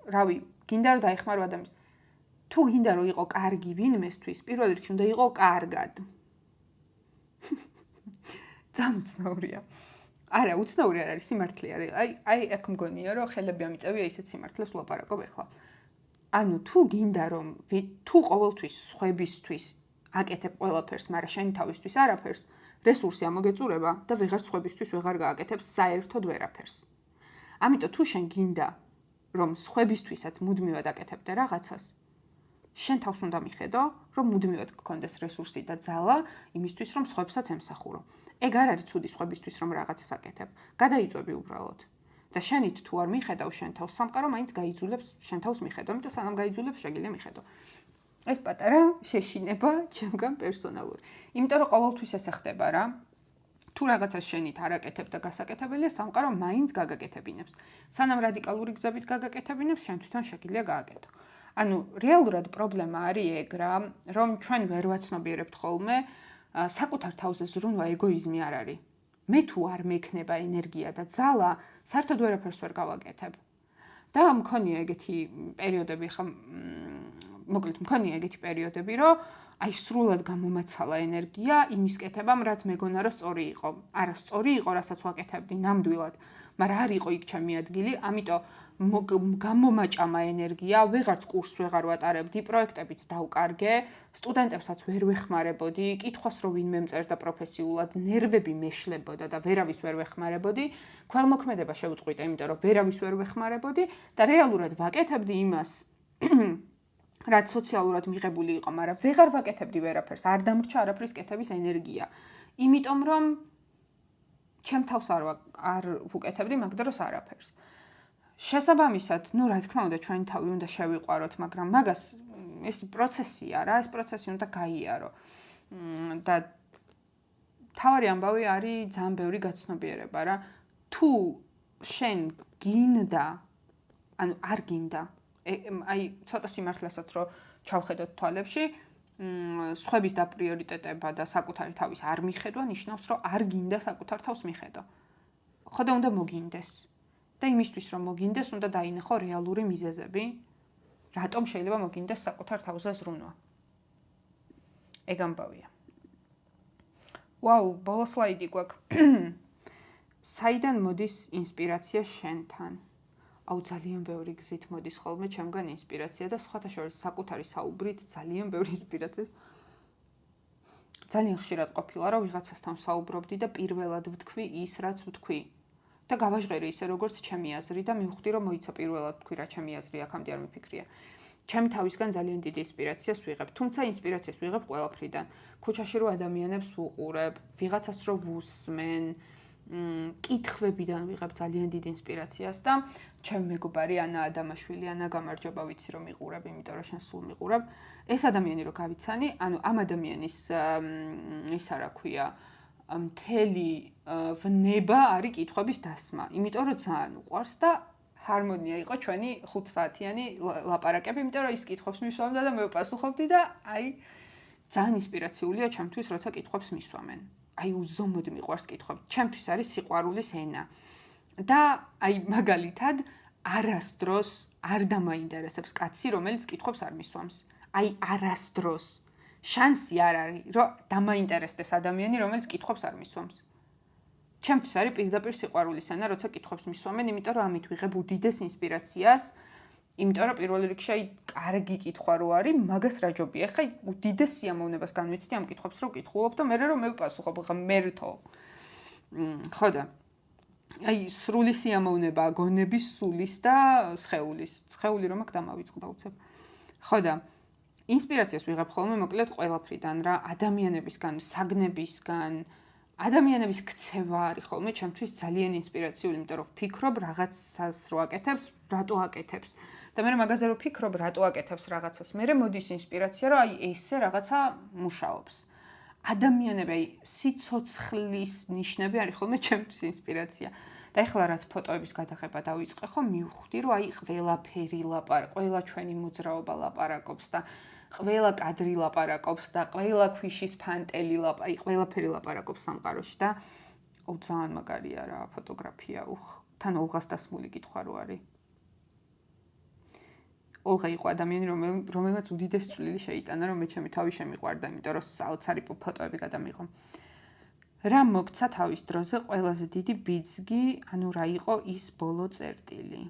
რავი, გინდა რომ დაეხმარო ადამიანს. თუ გინდა რომ იყო კარგი ვინმესთვის, პირველ რიგში უნდა იყო კარგად. ძალიან უცნაურია. არა, უცნაური არ არის, სიმართლე არის. აი აქ მგონია რომ ხელები ამიწევია ისეთ სიმართლეს ვლაპარაკობ ახლა. ანუ თუ გინდა რომ თუ ყოველთვის სხვებისთვის აკეთებ ყველაფერს, მაგრამ შენი თავისთვის არაფერს, რესურსი ამოგეწურება და ვეღარ სხვებისთვის ვეღარ გააკეთებ საერთოდ ვერაფერს. ამიტომ თუ შენ გინდა რომ სხვებისთვისაც მუდმივად აკეთებდე რაღაცას, შენ თავს უნდა მიხედო, რომ მუდმივად გქონდეს რესურსი და ძალა იმისთვის, რომ სხვებსაც ემსახურო. ეგ არ არის ცუდი სხვებისთვის რომ რაღაცას აკეთებ. გადაიწვევი უბრალოდ. და შენით თუ არ მიხედავ შენ თავს, სამყარო მაინც გაიძულებს შენ თავს მიხედო, იმიტომ სანამ გაიძულებს შეგიძლია მიხედო. ეს პატარა შეშინება ჩემგან პერსონალური. იმიტომ რომ ყოველთვის ესე ხდება რა. თუ რაღაცას შენით არ აკეთებ და გასაკეთებელია, სამყარო მაინც გაგაკეთებინებს. სანამ რადიკალური გზებით გაგაკეთებინებს, შენ თვითონ შეგიძლია გააკეთო. ანუ რეალურად პრობლემა არის ეგ რა, რომ ჩვენ ვერ ვაცნობიერებთ ხოლმე საკუთარ თავზე ზრუნვა ეგოიზმი არ არის. მე თუ არ მექნება ენერგია და ძალა, საერთოდ ვერაფერს ვერ გავაკეთებ. და მქონია ეგეთი პერიოდები, ხა მოკლედ მქონია ეგეთი პერიოდები, რომ აი სრულად გამომაცალა ენერგია იმის კეთებამ, რაც მეგონა რომ სწორი იყო. არა სწორი იყო, რასაც ვაკეთებდი ნამდვილად, მაგრამ არ იყო იქ ჩემი ადგილი, ამიტომ გამომაჭამა ენერგია, ვეღარც კურსს ვეღარ ვატარებდი, პროექტებიც დავკარგე, სტუდენტებსაც ვერ ვეხმარებოდი, კითხვას რო ვინმე მწერდა პროფესიულად, ნერვები მეშლებოდა და ვერავის ვერ ვეხმარებოდი, ქველმოქმედება შევწყვიტე, იმიტომ რომ ვერავის ვერ ვეხმარებოდი და რეალურად ვაკეთებდი იმას, რაც სოციალურად მიღებული იყო, მაგრამ ვეღარ ვაკეთებდი ვერაფერს, არ დამრჩა არაფრის კეთების ენერგია. იმიტომ რომ ჩემ თავს არ ვუკეთებდი მაგ დროს არაფერს. შესაბამისად, რა თქმა უნდა, ჩვენი თავი უნდა შევიყვაროთ, მაგრამ მაგას ეს პროცესია რა, ეს პროცესი უნდა გაიარო. და თავარი ამბავი არის ძალიან ბევრი გაცნობიერება რა. თუ შენ გინდა, ანუ არ გინდა, აი ცოტა სიმართლესაც რო ჩავხედოთ თვალებში, სხვების დაპრიორიტეტება და საკუთარი თავის არ მიხედვა, ნიშნავს, რომ არ გინდა საკუთარ თავს მიხედო. ხო და უნდა მოგინდეს. და იმისთვის რომ მოგინდეს, უნდა დაინახო რეალური მიზეზები, რატომ შეიძლება მოგინდეს საკუთარ თავზე ზრუნვა. ეგ ამბავია. ვაუ, ბოლო სლაიდი გვაქვს. საიდან მოდის ინსპირაცია შენთან? აუ ძალიან ბევრი გზით მოდის ხოლმე ჩემგან ინსპირაცია და სხვათა შორის საკუთარი საუბრით ძალიან ბევრი ინსპირაცია. ძალიან ხშირად ყოფილა რომ ვიღაცასთან საუბრობდი და პირველად ვთქვი ის, რაც ვთქვი. და გავაჟღერი ისე როგორც ჩემი აზრი და მივხვდი რომ მოიცა პირველად ვთქვი რა ჩემი აზრი აქამდე არ მიფიქრია. ჩემი თავისგან ძალიან დიდი ინსპირაციას ვიღებ, თუმცა ინსპირაციას ვიღებ ყველაფრიდან. ქუჩაში რო ადამიანებს ვუყურებ, ვიღაცას რო ვუსმენ, კითხვებიდან ვიღებ ძალიან დიდ ინსპირაციას და ჩემი მეგობარი ანა ადამაშვილი, ანა გამარჯობა, ვიცი რომ მიყურებ, იმიტომ რომ შენ სულ მიყურებ. ეს ადამიანი რო გავიცანი, ანუ ამ ადამიანის ისა რა ქვია, მთელი ვნება არის კითხვების დასმა. იმიტომ რომ ძალიან უყვარს და ჰარმონია იყო ჩვენი 5 საათიანი ლაპარაკები, იმიტომ რომ ის კითხვებს მისვამდა და მე ვპასუხობდი და აი ძალიან ინსპირაციულია ჩემთვის, როცა კითხვებს მისვამენ. აი უზომოდ მიყვარს კითხვები. ჩემთვის არის სიყვარულის ენა. და აი მაგალითად არასდროს არ დამაინტერესებს კაცი, რომელიც კითხვებს არ მისვამს. აი არასდროს შანსი არ არის, რომ დამაინტერესდეს ადამიანი, რომელიც კითხვებს არ მისვამს. ჩემთვის არის პირდაპირ სიყვარულის ენა, როცა კითხვებს მისვამენ, იმიტომ რომ ამით ვიღებ უდიდეს ინსპირაციას, იმიტომ რომ პირველ რიგში აი კარგი კითხვა რო არის, მაგას რა ჯობია. ხა უდიდეს სიამოვნებას განვიცდი ამ კითხვებს რო კითხულობ და მერე რომ მე ვპასუხობ, ხა მერთო. ხო და აი სრული სიამოვნება გონების სულის და სხეულის. სხეული რომ აქ დამავიწყდა უცებ. ხო და ინსპირაციას ვიღებ ხოლმე მოკლედ ყველაფრიდან რა, ადამიანებისგან, საგნებისგან, ადამიანების ქცევა არის ხოლმე ჩემთვის ძალიან ინსპირაციული, იმიტომ რომ ვფიქრობ რაღაცას რო აკეთებს, რატო აკეთებს. და მე მაგაზე რო ვფიქრობ, რატო აკეთებს რაღაცას, მე მოდის ინსპირაცია, რომ აი ესე რაღაცა მუშაობს. ადამიანები სიცოცხლის ნიშნები არის ხოლმე ჩემთვის ინსპირაცია. და ეხლა რაც ფოტოების გადაღება დავიწყე, ხო მივხვდი, რომ აი ყველაფერი ყველა ჩვენი მოძრაობა ლაპარაკობს და ყველა კადრი ლაპარაკობს და ყველა ქვიშის ფანტელი აი ყველაფერი ლაპარაკობს სამყაროში და ძალიან მაგარია რა ფოტოგრაფია. თან ოლღას დასმული კითხვა რო არის. ოლღა იყო ადამიანი, რომელმაც უდიდეს წვლილი შეიტანა, რომ მე ჩემი თავი შემიყვარდა, იმიტომ რომ საოცარი ფოტოები გადამიღო. რა მოგცა თავის დროზე ყველაზე დიდი ბიძგი, ანუ რა იყო ის ბოლო წერტილი?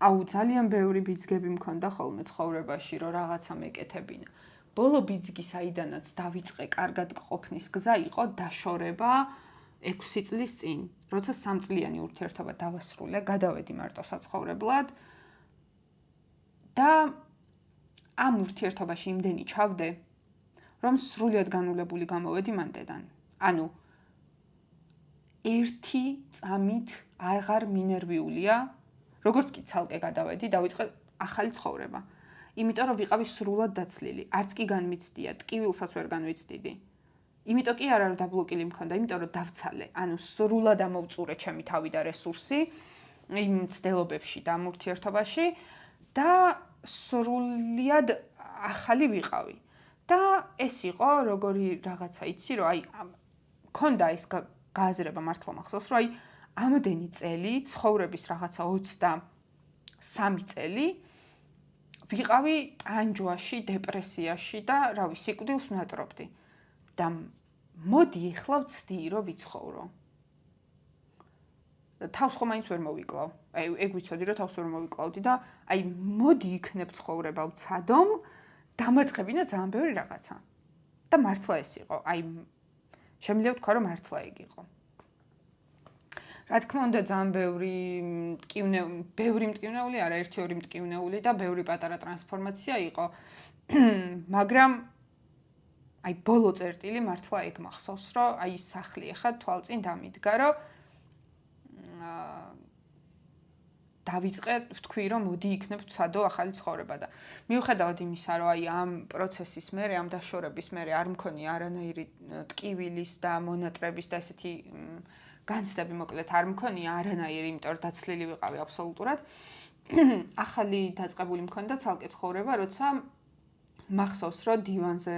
აუ ძალიან ბევრი ბიძგები მქონდა ხოლმე ცხოვრებაში, რომ რაღაცა მეკეთებინა. ბოლო ბიძგი საიდანაც დავიწყე კარგად ყოფნის გზა იყო დაშორება 6 წლის წინ, როცა 3 წლიანი ურთიერთობა დავასრულე, გადავედი მარტო საცხოვრებლად და ამ ურთიერთობაში იმდენი ჩავდე, რომ სრულიად განულებული გამოვედი მანდედან. ანუ ერთი წამით აღარ მინერვიულია, როგორც კი ცალკე გადავედი, დავიწყე ახალი ცხოვრება. იმიტომ რომ ვიყავი სრულად დაცლილი, არც კი განმიცდია, ტკივილსაც ვერ განვიცდიდი. იმიტომ კი არა რომ დაბლოკილი მქონდა, იმიტომ რომ დავცალე, ანუ სრულად ამოვწურე ჩემი თავი და რესურსი იმ ცდილობებში და ამ ურთიერთობაში და სრულად ახალი ვიყავი. და ეს იყო როგორი რაღაცა, იცი რომ აი მქონდა ეს გააზრება მართლა მახსოვს, რომ აი ამდენი წელი ცხოვრების რაღაცა 23 წელი ვიყავი ტანჯვაში, დეპრესიაში და რავი, სიკვდილს ვნატრობდი. და მოდი ეხლა ვცდი რომ ვიცხოვრო. თავს ხომ მაინც ვერ მოვიკლავ. აი ეგ ვიცოდი რომ თავს ვერ მოვიკლავდი და აი მოდი იქნებ ცხოვრება ვცადომ, დამაწყებინა ძალიან ბევრი რაღაცა. და მართლა ეს იყო. აი შემიძლია ვთქვა რომ მართლა ეგ იყო. რა თქმა უნდა ძალიან ბევრი მტკივნეული არა, 1-2 მტკივნეული და ბევრი პატარა ტრანსფორმაცია იყო. მაგრამ აი ბოლო წერტილი მართლა ეგ მახსოვს, რომ აი სახლი ახლა თვალწინ დამიდგა, რომ დავიწყე ვთქვი, რომ მოდი იქნებ ვცადო ახალი ცხოვრება და მიუხედავად იმისა, რომ აი ამ პროცესის მერე, ამ დაშორების მერე არ მქონია არანაირი ტკივილის და მონატრების და ესეთი განცდები მოკლედ არ მქონია არანაირი, იმიტომ რომ დაცლილი ვიყავი აბსოლუტურად. ახალი დაწყებული მქონდა ცალკე ცხოვრება, როცა მახსოვს, რომ დივანზე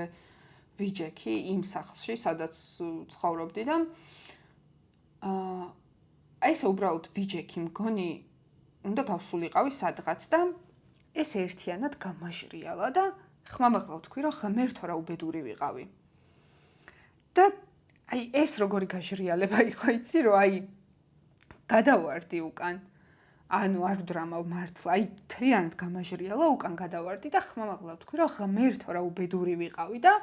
ვიჯექი იმ სახლში, სადაც ცხოვრობდი და ეს უბრალოდ ვიჯექი მგონი უნდა გავსულიყავი სადღაც და ეს ერთიანად გამაჟრიალა და ხმამაღლა ვთქვი, რომ ღმერთო რა უბედური ვიყავი. და აი ეს როგორი გაჟრიალება იყო, იცი რომ აი გადავარდი უკან. ანუ არ ვდრამავ მართლა, აი თლიანად გამაჟრიალა უკან გადავარდი და ხმამაღლა ვთქვი, რომ ღმერთო რა უბედური ვიყავი და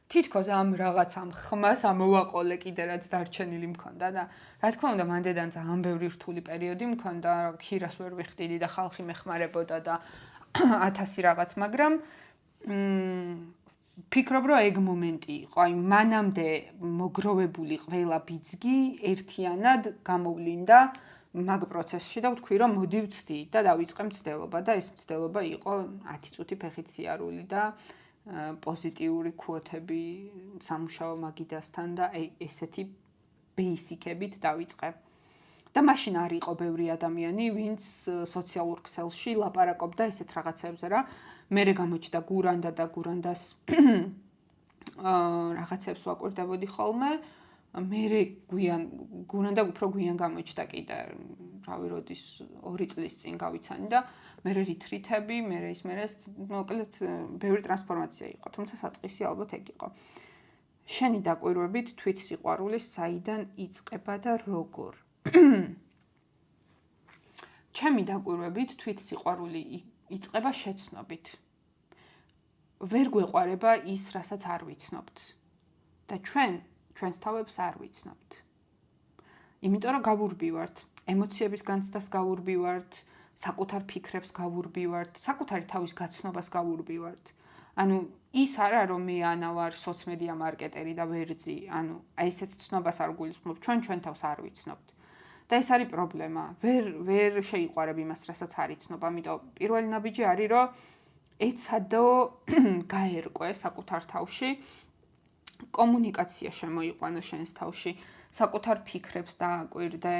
თითქოს ამ რაღაცამ ხმას ამოვაყოლე კიდე რაც დარჩენილი მქონდა და რა თქმა უნდა მანდედან ძალიან ბევრი რთული პერიოდი მქონდა, ქირას ვერ ვიხდიდი და ხალხი მეხმარებოდა და 1000 რაღაც, მაგრამ ფიქრობ რომ ეგ მომენტი იყო, აი მანამდე მოგროვებული ყველა ბიძგი ერთიანად გამოვლინდა მაგ პროცესში და ვთქვი რომ მოდი ვცდი და დავიწყე მცდელობა და ეს მცდელობა იყო 10 წუთი ფეხით სიარული და პოზიტიური ქუოთები სამუშაო მაგიდასთან და ესეთი ბეისიკებით დავიწყე. და მაშინ არ იყო ბევრი ადამიანი, ვინც სოციალურ ქსელში ლაპარაკობდა ესეთ რაღაცებზე რა. მერე გამოჩნდა გურანდა და გურანდას რაღაცებს ვაკვირდებოდი ხოლმე. მერე გურანდა უფრო გვიან გამოჩნდა კიდე, რავი, როდის 2 წლის წინ გავიცანი და მერე რითრითები, მერე მოკლედ ბევრი ტრანსფორმაცია იყო, თუმცა საწყისი ალბათ ეგ იყო. შენი დაკვირვებით თვით სიყვარული საიდან იწყება და როგორ? ჩემი დაკვირვებით თვით სიყვარული იწყება შეცნობით. ვერ გვეყვარება ის, რასაც არ ვიცნობთ. და ჩვენს თავებს არ ვიცნობთ. იმიტომ რომ გავურბივართ, ემოციების განცდას გავურბივართ, საკუთარ ფიქრებს გავურბივართ, საკუთარი თავის გაცნობას გავურბივართ. ანუ ის არა რომ მე ანა ვარ სოციმედია მარკეტერი და ვერძი, ანუ აი ესეთ ცნობას არ გულისხმობ, ჩვენ თავს არ ვიცნობთ. და ეს არის პრობლემა. ვერ შეიყვარებ იმას, რასაც არ იცნობ, ამიტომ პირველი ნაბიჯი არის რომ ეცადო გაერკვე საკუთარ თავში, კომუნიკაცია შემოიყვანო შენს თავში, საკუთარ ფიქრებს დააკვირდე,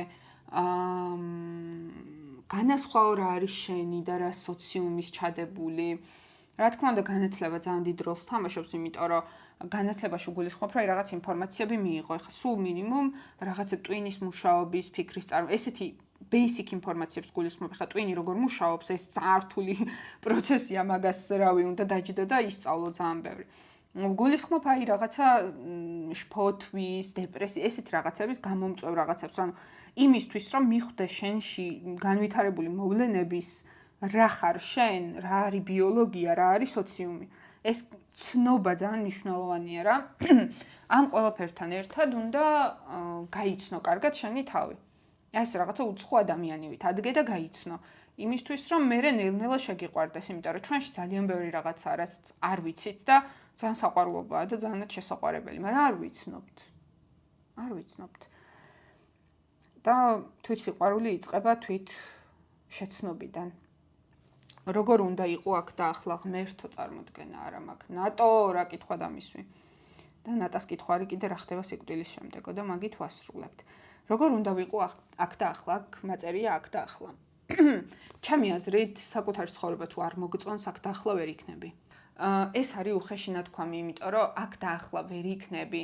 განასხვაო რა არის შენი და რა სოციუმის ჩადებული. რა თქმა უნდა, განათლება ძალიან დიდ როლს თამაშობს, იმიტომ რომ განათლებაში გულისხმობ, რომ რაღაც ინფორმაციები მიიღო. ეხლა სულ მინიმუმ რაღაცა ტვინის მუშაობის, ფიქრის ესეთი basic ინფორმაციებს გულისხმობ. ეხლა ტვინი როგორ მუშაობს, ეს ძალიან რთული პროცესია, მაგას რავი, უნდა დაჯდო და ისწავლო ძალიან ბევრი. გულისხმობ აი რაღაცა შფოთვის, დეპრესიის, ესეთ რაღაცების გამომწვევ რაღაცებს, ანუ იმისთვის, რომ მიხვდე შენში განვითარებული მოვლენების რა ხარ შენ, რა არის ბიოლოგია, რა არის სოციუმი. ეს ცნობა ძალიან მნიშვნელოვანია რა. ამ ყველაფერთან ერთად უნდა გაიცნო კარგად შენი თავი. ეს რაღაცა უცხო ადამიანი ვით, ადგე და გაიცნო. იმისთვის, რომ მე ნელ-ნელა შეგიყვარდეს, იმიტომ რომ ჩვენში ძალიან ბევრი რაღაცა რაც არ ვიცით და ძალიან საყვარლობაა და ძალიანაც შესაყვარებელი, მაგრამ არ ვიცნობთ. არ ვიცნობთ. და თვით სიყვარული იწყება თვით შეცნობიდან. როგორ უნდა იყო აქ და ახლა ღმერთო წარმოდგენა არა მაქვს. ნატო რა კითხვა დამისვი. და ნატას კითხვარი კიდე რა ხდება სიკვდილის შემდეგო და მაგით ვასრულებთ. როგორ უნდა ვიყო აქ და ახლა, აქ მაწერია აქ და ახლა. ჩემი აზრით, საკუთარ ცხოვრება თუ არ მოგწონს, აქ და ახლა ვერ იქნები. ეს არის უხეში ნათქვამი, იმიტომ რომ აქ დაახლა ვერ იქნები.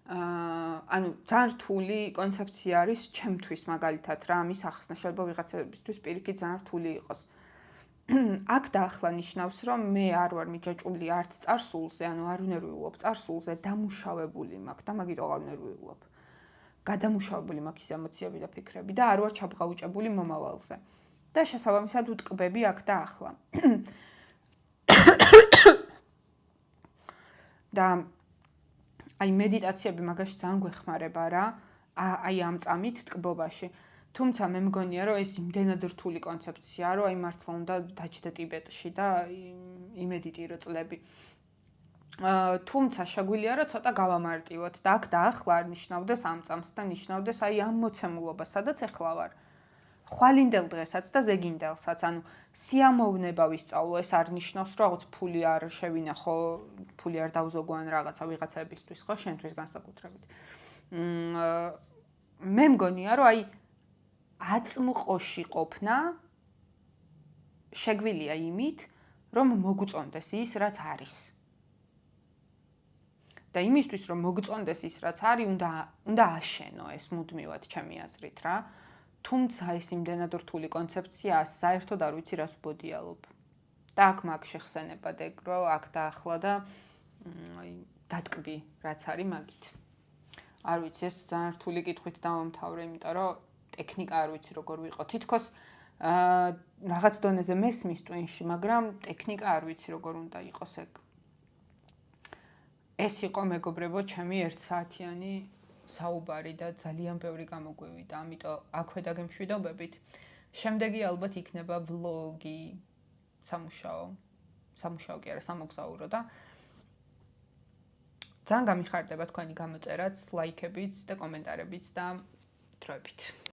ანუ ძალიან რთული კონცეფცია არის ჩემთვის მაგალითად რა, ამის ახსნა შეიძლება ვიღაცებისთვის პირიქით ძალიან რთული იყოს. აქ დაახლა ნიშნავს, რომ მე არ ვარ მიჯაჭვული არც წარსულზე, ანუ არ უნერვიულობ წარსულზე, დამუშავებული მაქვს და მაგიტომ არ უნერვიულობ. გადამუშავებული მაქვს ის ემოციები და ფიქრები და არ ვარ ჩაბღაუჭებული მომავალზე. და შესაბამისად უტკბები აქ და ახლა. და აი მედიტაციები მაგაში ძალიან გვეხმარება რა, აი ამ წამით ტკბობაში. თუმცა მე მგონია რომ ეს იმდენად რთული კონცეფციაა, რომ აი მართლა უნდა დაჯდე ტიბეტში და იმედიტირო წლები. თუმცა შეგვიძლია რომ ცოტა გავამარტივოთ და აქ დაახლა არ ნიშნავდეს ამ წამს და ნიშნავდეს აი ამ მოცემულობას, სადაც ახლა ვარ. ხვალინდელ დღესაც და ზეგინდელსაც, ანუ სიამოვნება ვისწავლო, ეს არ ნიშნავს, რომ რაღაც ფული არ შევინახო, ფული არ დავზოგო ან რაღაცა ვიღაცებისთვის, ხო, შენთვის განსაკუთრებით. მე მგონია, რომ აი აწმყოში ყოფნა შეგვიძლია იმით, რომ მოგწონდეს ის, რაც არის. და იმისთვის, რომ მოგწონდეს ის, რაც არის, უნდა აშენო ეს მუდმივად ჩემი აზრით რა. თუმცა ეს იმდენად რთული კონცეფციაა, საერთოდ არ ვიცი რას ვბოდიალობ. და აქ მაგ შეხსენება დეგრო, აქ დაახლა და აი დატკბი, რაც არის მაგით. არ ვიცი, ეს ძალიან რთული კითხვით დავამთავრე, იმიტომ რომ ტექნიკა არ ვიცი როგორ ვიყო. თითქოს რაღაც დონეზე მესმის ტვინში, მაგრამ ტექნიკა არ ვიცი როგორ უნდა იყოს ეგ. ეს იყო მეგობრებო ჩემი 1 საათიანი საუბარი და ძალიან ბევრი გამოგვივიდა, ამიტომ აქვე დაგემშვიდობებით. შემდეგი ალბათ იქნება ვლოგი, სამუშაო კი არა, სამოგზაურო და ძალიან გამიხარდება თქვენი გამოწერაც, ლაიქებით და კომენტარებით და დროებით.